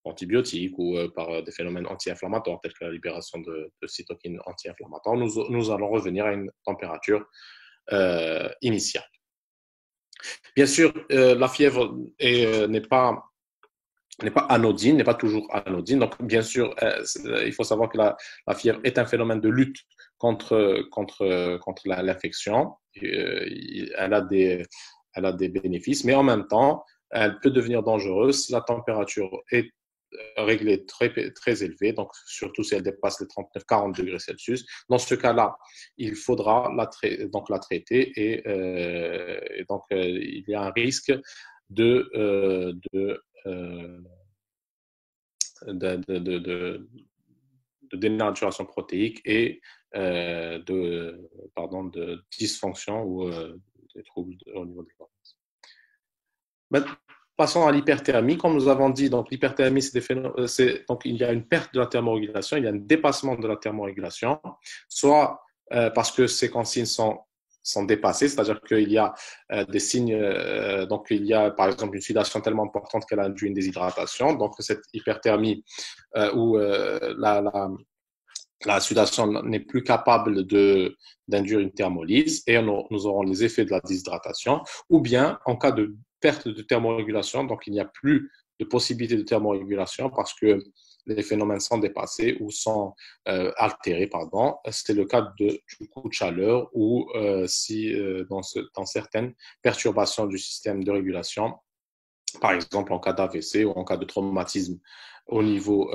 antibiotiques ou par des phénomènes anti-inflammatoires tels que la libération de cytokines anti-inflammatoires, nous allons revenir à une température initiale. Bien sûr, la fièvre n'est pas anodine, n'est pas toujours anodine. Donc, bien sûr, il faut savoir que la fièvre est un phénomène de lutte contre l'infection. Elle a des bénéfices, mais en même temps, elle peut devenir dangereuse si la température est réglée très élevée, donc surtout si elle dépasse les 39-40 degrés Celsius. Dans ce cas-là, il faudra la traiter et donc il y a un risque de dénaturation protéique et de dysfonction ou des troubles au niveau des organes. Passons à l'hyperthermie. Comme nous avons dit, donc l'hyperthermie, donc il y a une perte de la thermorégulation, il y a un dépassement de la thermorégulation, soit parce que ces consignes sont dépassées, c'est-à-dire qu'il y a des signes, donc il y a par exemple une sudation tellement importante qu'elle induit une déshydratation, donc cette hyperthermie où la sudation n'est plus capable d'induire une thermolyse et nous aurons les effets de la déshydratation, ou bien en cas de perte de thermorégulation, donc il n'y a plus de possibilité de thermorégulation parce que les phénomènes sont dépassés ou sont altérés, pardon. C'est le cas du coup de chaleur ou si dans certaines perturbations du système de régulation, par exemple en cas d'AVC ou en cas de traumatisme au niveau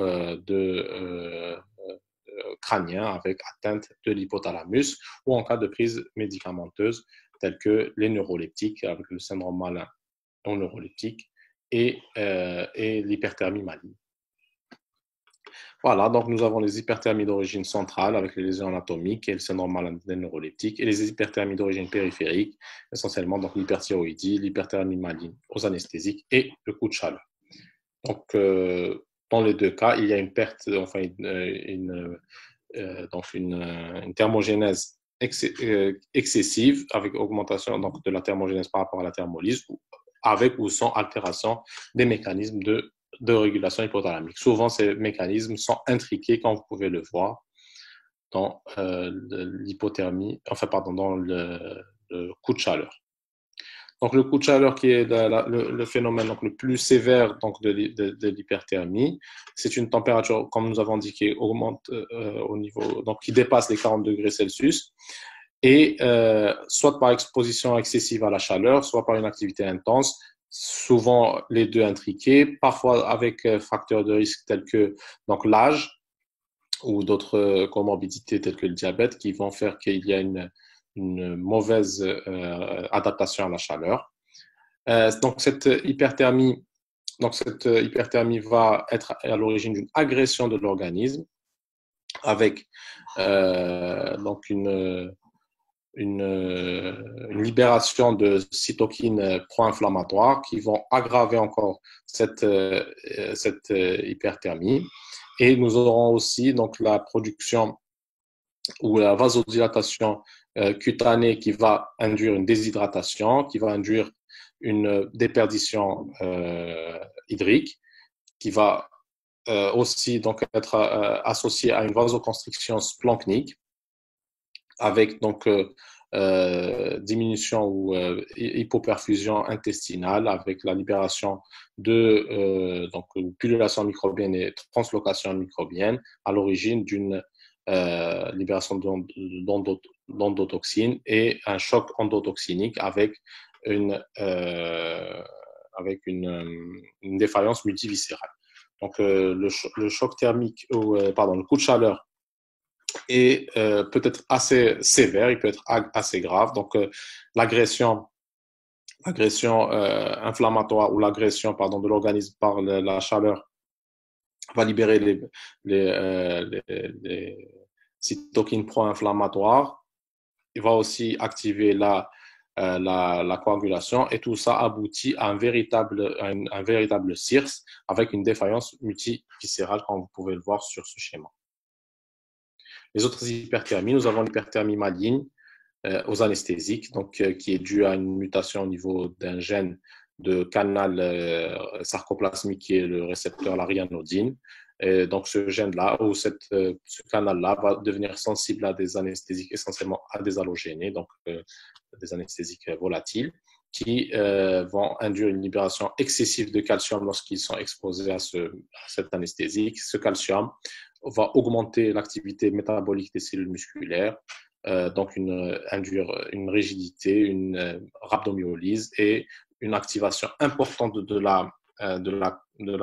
crânien avec atteinte de l'hypothalamus ou en cas de prise médicamenteuse telle que les neuroleptiques avec le syndrome malin non neuroleptique et l'hyperthermie maligne. Voilà, donc nous avons les hyperthermies d'origine centrale avec les lésions anatomiques et le syndrome malin neuroleptique et les hyperthermies d'origine périphérique, essentiellement donc l'hyperthyroïdie, l'hyperthermie maligne aux anesthésiques et le coup de chaleur. Donc, dans les deux cas, il y a une perte, enfin une thermogénèse excessive avec augmentation donc, de la thermogénèse par rapport à la thermolyse, avec ou sans altération des mécanismes de régulation hypothalamique. Souvent, ces mécanismes sont intriqués, comme vous pouvez le voir, dans l'hypothermie, enfin, pardon, dans le coup de chaleur. Donc, le coup de chaleur qui est le phénomène donc, le plus sévère donc, de l'hyperthermie, c'est une température, comme nous avons dit, qui augmente au niveau, donc qui dépasse les 40 degrés Celsius, et soit par exposition excessive à la chaleur, soit par une activité intense, souvent les deux intriqués, parfois avec facteurs de risque tels que donc, l'âge ou d'autres comorbidités telles que le diabète qui vont faire qu'il y a une mauvaise adaptation à la chaleur. Donc cette hyperthermie va être à l'origine d'une agression de l'organisme avec donc une libération de cytokines pro-inflammatoires qui vont aggraver encore cette hyperthermie. Et nous aurons aussi donc la production ou la vasodilatation cutanée qui va induire une déshydratation, qui va induire une déperdition hydrique, qui va aussi donc être associée à une vasoconstriction splanchnique, avec donc diminution ou hypoperfusion intestinale, avec la libération de donc pullulation microbienne et translocation microbienne à l'origine d'une libération d'endotoxines et un choc endotoxinique avec une défaillance multiviscérale. Donc le choc thermique ou pardon le coup de chaleur est peut-être assez sévère, il peut être assez grave. Donc l'agression inflammatoire ou l'agression pardon de l'organisme par la chaleur va libérer les cytokines pro-inflammatoires. Il va aussi activer la coagulation et tout ça aboutit à un véritable CIRS avec une défaillance multiviscérale, comme vous pouvez le voir sur ce schéma. Les autres hyperthermies, nous avons l'hyperthermie maligne aux anesthésiques, donc, qui est due à une mutation au niveau d'un gène de canal sarcoplasmique qui est le récepteur la ryanodine. Et donc ce gène-là ou ce canal-là va devenir sensible à des anesthésiques, essentiellement à des halogénés, donc des anesthésiques volatiles, qui vont induire une libération excessive de calcium lorsqu'ils sont exposés à cette anesthésique. Ce calcium va augmenter l'activité métabolique des cellules musculaires, donc induire une rigidité, une rhabdomyolyse et une activation importante de la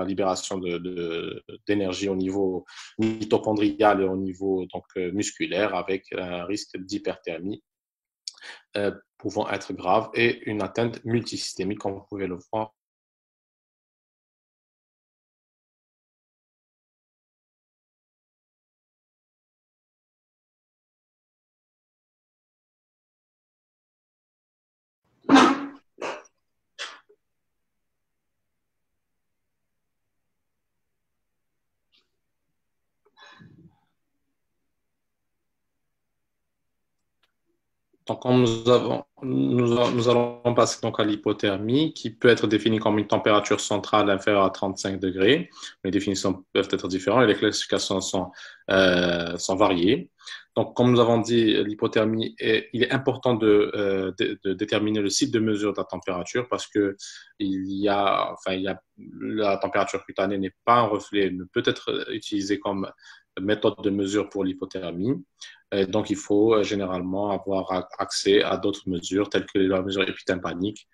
libération d'énergie au niveau mitochondrial et au niveau donc, musculaire, avec un risque d'hyperthermie pouvant être grave et une atteinte multisystémique, comme vous pouvez le voir. Donc, comme nous allons passer donc à l'hypothermie, qui peut être définie comme une température centrale inférieure à 35 degrés. Les définitions peuvent être différentes et les classifications sont variées. Donc, comme nous avons dit, l'hypothermie, il est important de déterminer le site de mesure de la température parce que la température cutanée n'est pas un reflet, ne peut être utilisée comme méthode de mesure pour l'hypothermie. Donc, il faut généralement avoir accès à d'autres mesures telles que la mesure épitympanique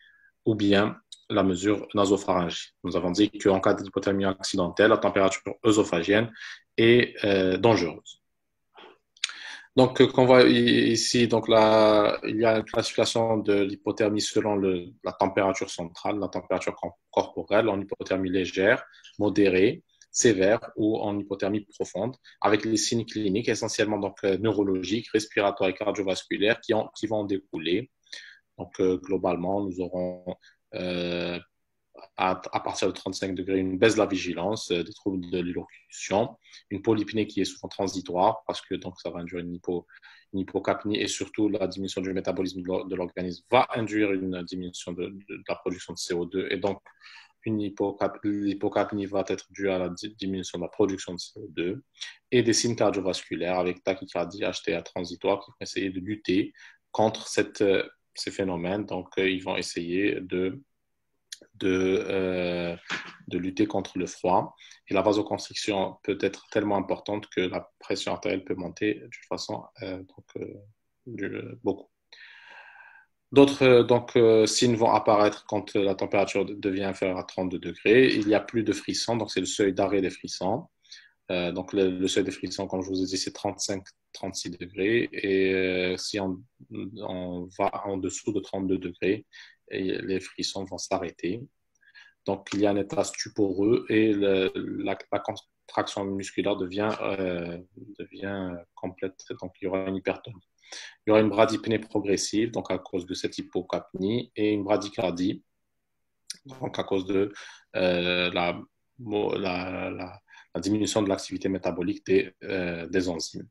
ou bien la mesure nasopharyngée. Nous avons dit qu'en cas d'hypothermie accidentelle, la température œsophagienne est dangereuse. Donc, qu'on voit ici, donc là, il y a une classification de l'hypothermie selon la température centrale, la température corporelle, en hypothermie légère, modérée, sévère ou en hypothermie profonde, avec les signes cliniques essentiellement donc neurologiques, respiratoires et cardiovasculaires qui vont découler. Donc, globalement, nous aurons à partir de 35 degrés, une baisse de la vigilance, des troubles de l'élocution, une polypnée qui est souvent transitoire parce que donc, ça va induire une hypocapnie et surtout la diminution du métabolisme de l'organisme va induire une diminution de la production de CO2 et donc l'hypocapnie va être due à la diminution de la production de CO2 et des signes cardiovasculaires avec tachycardie, HTA transitoire qui vont essayer de lutter contre ces phénomènes. Donc, ils vont essayer de lutter contre le froid. Et la vasoconstriction peut être tellement importante que la pression artérielle peut monter de façon beaucoup. D'autres signes vont apparaître quand la température devient inférieure à 32 degrés. Il n'y a plus de frissons, donc c'est le seuil d'arrêt des frissons. Donc le seuil des frissons, comme je vous ai dit, c'est 35-36 degrés. Et si on va en dessous de 32 degrés, les frissons vont s'arrêter. Donc, il y a un état stuporeux et la contraction musculaire devient complète. Donc, il y aura une hypertonie. Il y aura une bradypnée progressive, donc à cause de cette hypocapnie, et une bradycardie, donc à cause de la diminution de l'activité métabolique des enzymes.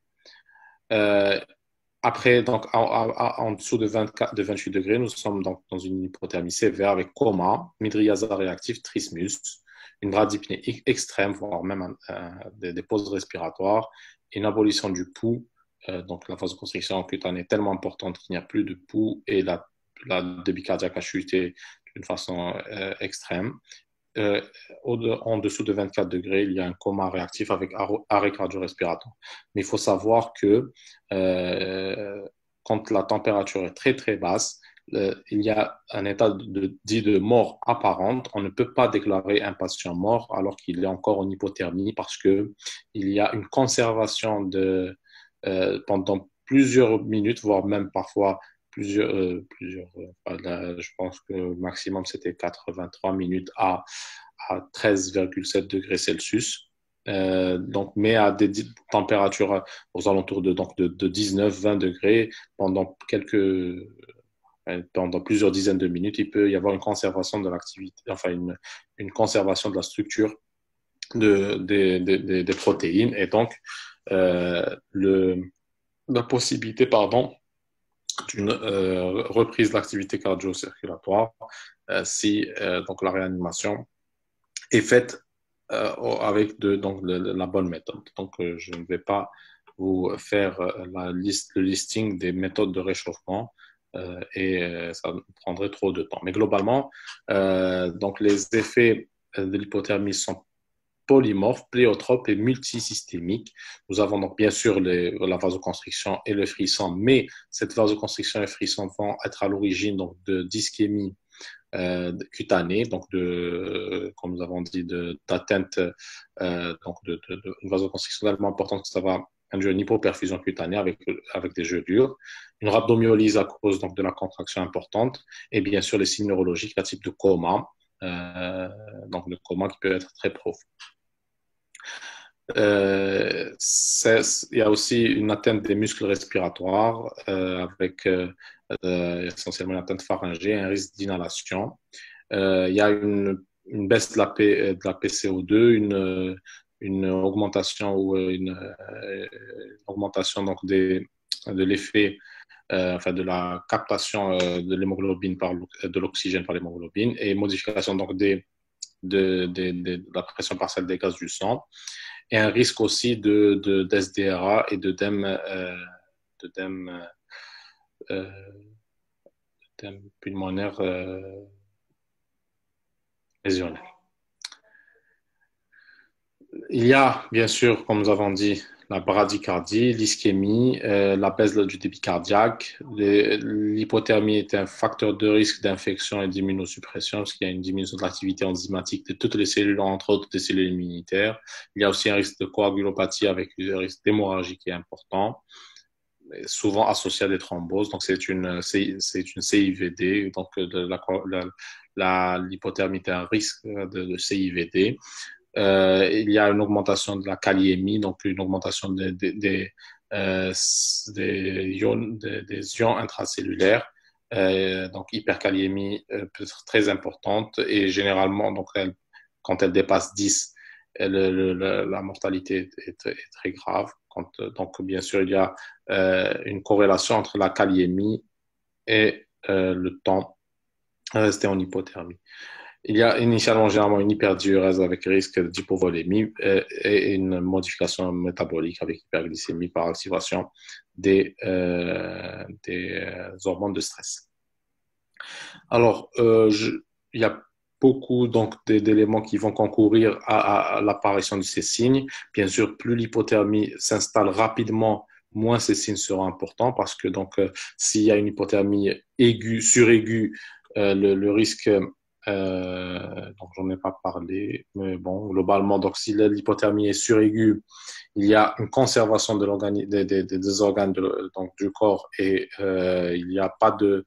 Après, donc, en dessous de 28 degrés, nous sommes donc dans une hypothermie sévère avec coma, mydriasa réactif, trismus, une bradypnée extrême, voire même des pauses respiratoires, une abolition du pouls. Donc, la vasoconstriction cutanée est tellement importante qu'il n'y a plus de pouls et la débit cardiaque a chuté d'une façon extrême. En dessous de 24 degrés, il y a un coma réactif avec arrêt cardio-respiratoire. Mais il faut savoir que quand la température est très très basse, il y a un état dit de mort apparente. On ne peut pas déclarer un patient mort alors qu'il est encore en hypothermie parce qu'il y a une conservation pendant plusieurs minutes, voire même parfois je pense que le maximum c'était 83 minutes à 13,7 degrés Celsius. Donc, mais à des températures aux alentours de 19-20 degrés pendant plusieurs dizaines de minutes, il peut y avoir une conservation de l'activité, enfin une conservation de la structure des protéines et donc la possibilité, d'une reprise de l'activité cardio-circulatoire si donc la réanimation est faite avec la bonne méthode. Donc, je ne vais pas vous faire le listing des méthodes de réchauffement ça prendrait trop de temps. Mais globalement, donc les effets de l'hypothermie sont polymorphes, pléotropes et multisystémiques. Nous avons donc bien sûr la vasoconstriction et le frisson, mais cette vasoconstriction et le frisson vont être à l'origine de d'ischémie cutanée, donc comme nous avons dit, d'atteinte une vasoconstriction tellement importante que ça va induire une hypoperfusion cutanée avec des jeux durs, une rhabdomyolyse à cause donc, de la contraction importante, et bien sûr les signes neurologiques à type de coma, donc le coma qui peut être très profond. Il y a aussi une atteinte des muscles respiratoires avec essentiellement une atteinte pharyngée, un risque d'inhalation. Il y a une baisse de la PCO2, une augmentation ou une augmentation donc de l'effet enfin de la captation de l'hémoglobine de l'oxygène par l'hémoglobine et modification donc de la pression partielle des gaz du sang et un risque aussi d'SDRA et d'œdème pulmonaire lésionnel. Il y a, bien sûr, comme nous avons dit, la bradycardie, l'ischémie, la baisse du débit cardiaque. L'hypothermie est un facteur de risque d'infection et d'immunosuppression parce qu'il y a une diminution de l'activité enzymatique de toutes les cellules, entre autres des cellules immunitaires. Il y a aussi un risque de coagulopathie avec un risque d'hémorragie qui est important, souvent associé à des thromboses. Donc, c'est une CIVD. Donc, l'hypothermie est un risque de CIVD. Il y a une augmentation de la kaliémie, donc une augmentation des ions intracellulaires. Donc, hyperkaliémie peut être très importante et généralement, donc, quand elle dépasse 10, la mortalité est très grave. Donc, bien sûr, il y a une corrélation entre la kaliémie et le temps resté en hypothermie. Il y a initialement généralement une hyperdiurèse avec risque d'hypovolémie et une modification métabolique avec hyperglycémie par activation des hormones de stress. Alors, il y a beaucoup donc d'éléments qui vont concourir à l'apparition de ces signes. Bien sûr, plus l'hypothermie s'installe rapidement, moins ces signes seront importants parce que donc s'il y a une hypothermie aiguë, suraiguë, le risque donc j'en ai pas parlé, mais bon, globalement, donc si l'hypothermie est suraiguë, il y a une conservation des organes donc, du corps et il n'y a pas de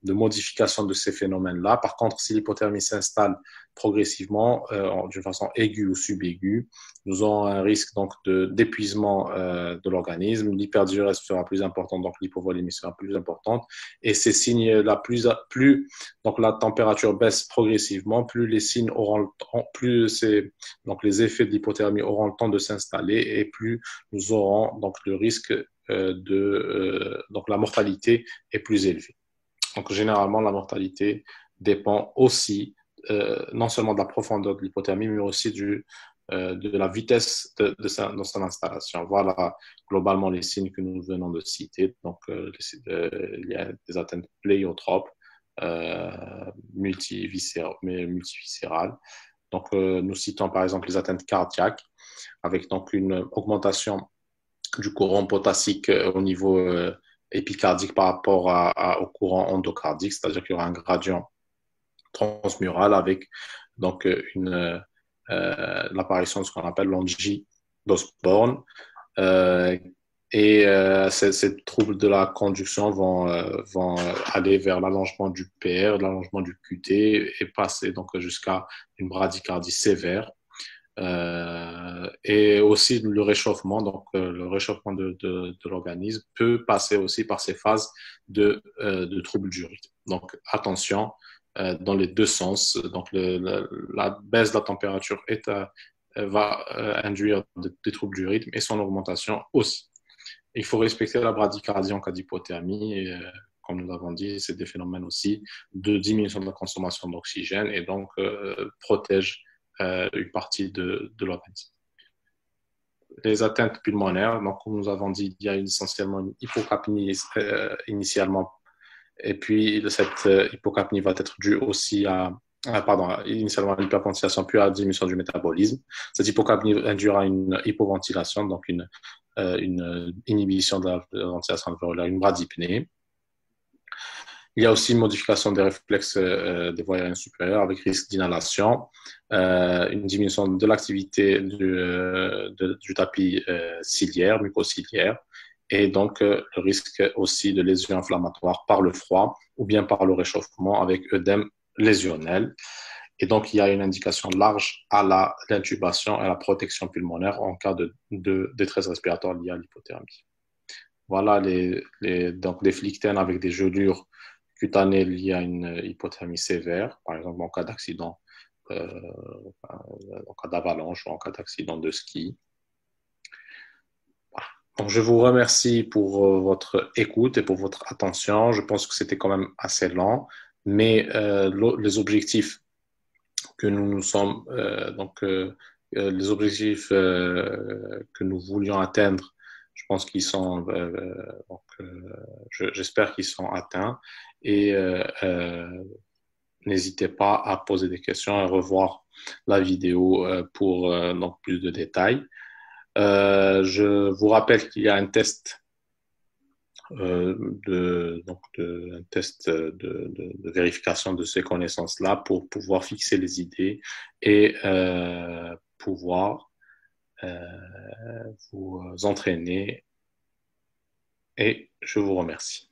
modification de ces phénomènes-là. Par contre, si l'hypothermie s'installe progressivement d'une façon aiguë ou subaiguë, nous aurons un risque donc d'épuisement de l'organisme. L'hyperdiurèse sera plus importante, donc l'hypovolémie sera plus importante. Et ces signes-là, plus donc la température baisse progressivement, plus les signes auront donc les effets de l'hypothermie auront le temps de s'installer et plus nous aurons donc le risque donc la mortalité est plus élevée. Donc, généralement, la mortalité dépend aussi non seulement de la profondeur de l'hypothermie, mais aussi de la vitesse de son installation. Voilà globalement les signes que nous venons de citer. Donc, il y a des atteintes pléiotropes, multiviscérales. Donc, nous citons par exemple les atteintes cardiaques, avec donc une augmentation du courant potassique au niveau épicardique par rapport au courant endocardique, c'est-à-dire qu'il y aura un gradient transmural avec donc l'apparition de ce qu'on appelle l'angie d'Osborne. Ces troubles de la conduction vont aller vers l'allongement du PR, l'allongement du QT et passer donc jusqu'à une bradycardie sévère. Et aussi le réchauffement, donc le réchauffement de l'organisme peut passer aussi par ces phases de troubles du rythme. Donc attention dans les deux sens. Donc la baisse de la température va induire des troubles du rythme et son augmentation aussi. Il faut respecter la bradycardie en cas d'hypothermie et comme nous l'avons dit, c'est des phénomènes aussi de diminution de la consommation d'oxygène et donc protège une partie de l'organisme. Les atteintes pulmonaires, donc comme nous avons dit, il y a essentiellement une hypocapnie initialement, et puis cette hypocapnie va être due aussi initialement à l'hyperventilation, puis à la diminution du métabolisme. Cette hypocapnie induira une hypoventilation, donc une inhibition de la ventilation alvéolaire, une bradypnée. Il y a aussi une modification des réflexes des voies aériennes supérieures avec risque d'inhalation, une diminution de l'activité du tapis ciliaire, mucociliaire, et donc le risque aussi de lésions inflammatoires par le froid ou bien par le réchauffement avec œdème lésionnel. Et donc, il y a une indication large à l'intubation et à la protection pulmonaire en cas de détresse respiratoire liée à l'hypothermie. Voilà donc des flictènes avec des gelures cutanées liées à une hypothermie sévère, par exemple en cas d'accident, en cas d'avalanche ou en cas d'accident de ski. Donc, je vous remercie pour votre écoute et pour votre attention. Je pense que c'était quand même assez lent, mais les objectifs que nous nous sommes, les objectifs que nous voulions atteindre, je pense qu'ils sont, j'espère qu'ils sont atteints. Et n'hésitez pas à poser des questions et revoir la vidéo pour donc plus de détails. Je vous rappelle qu'il y a un test un test de vérification de ces connaissances-là pour pouvoir fixer les idées et pouvoir euh, vous entraîner. Et je vous remercie.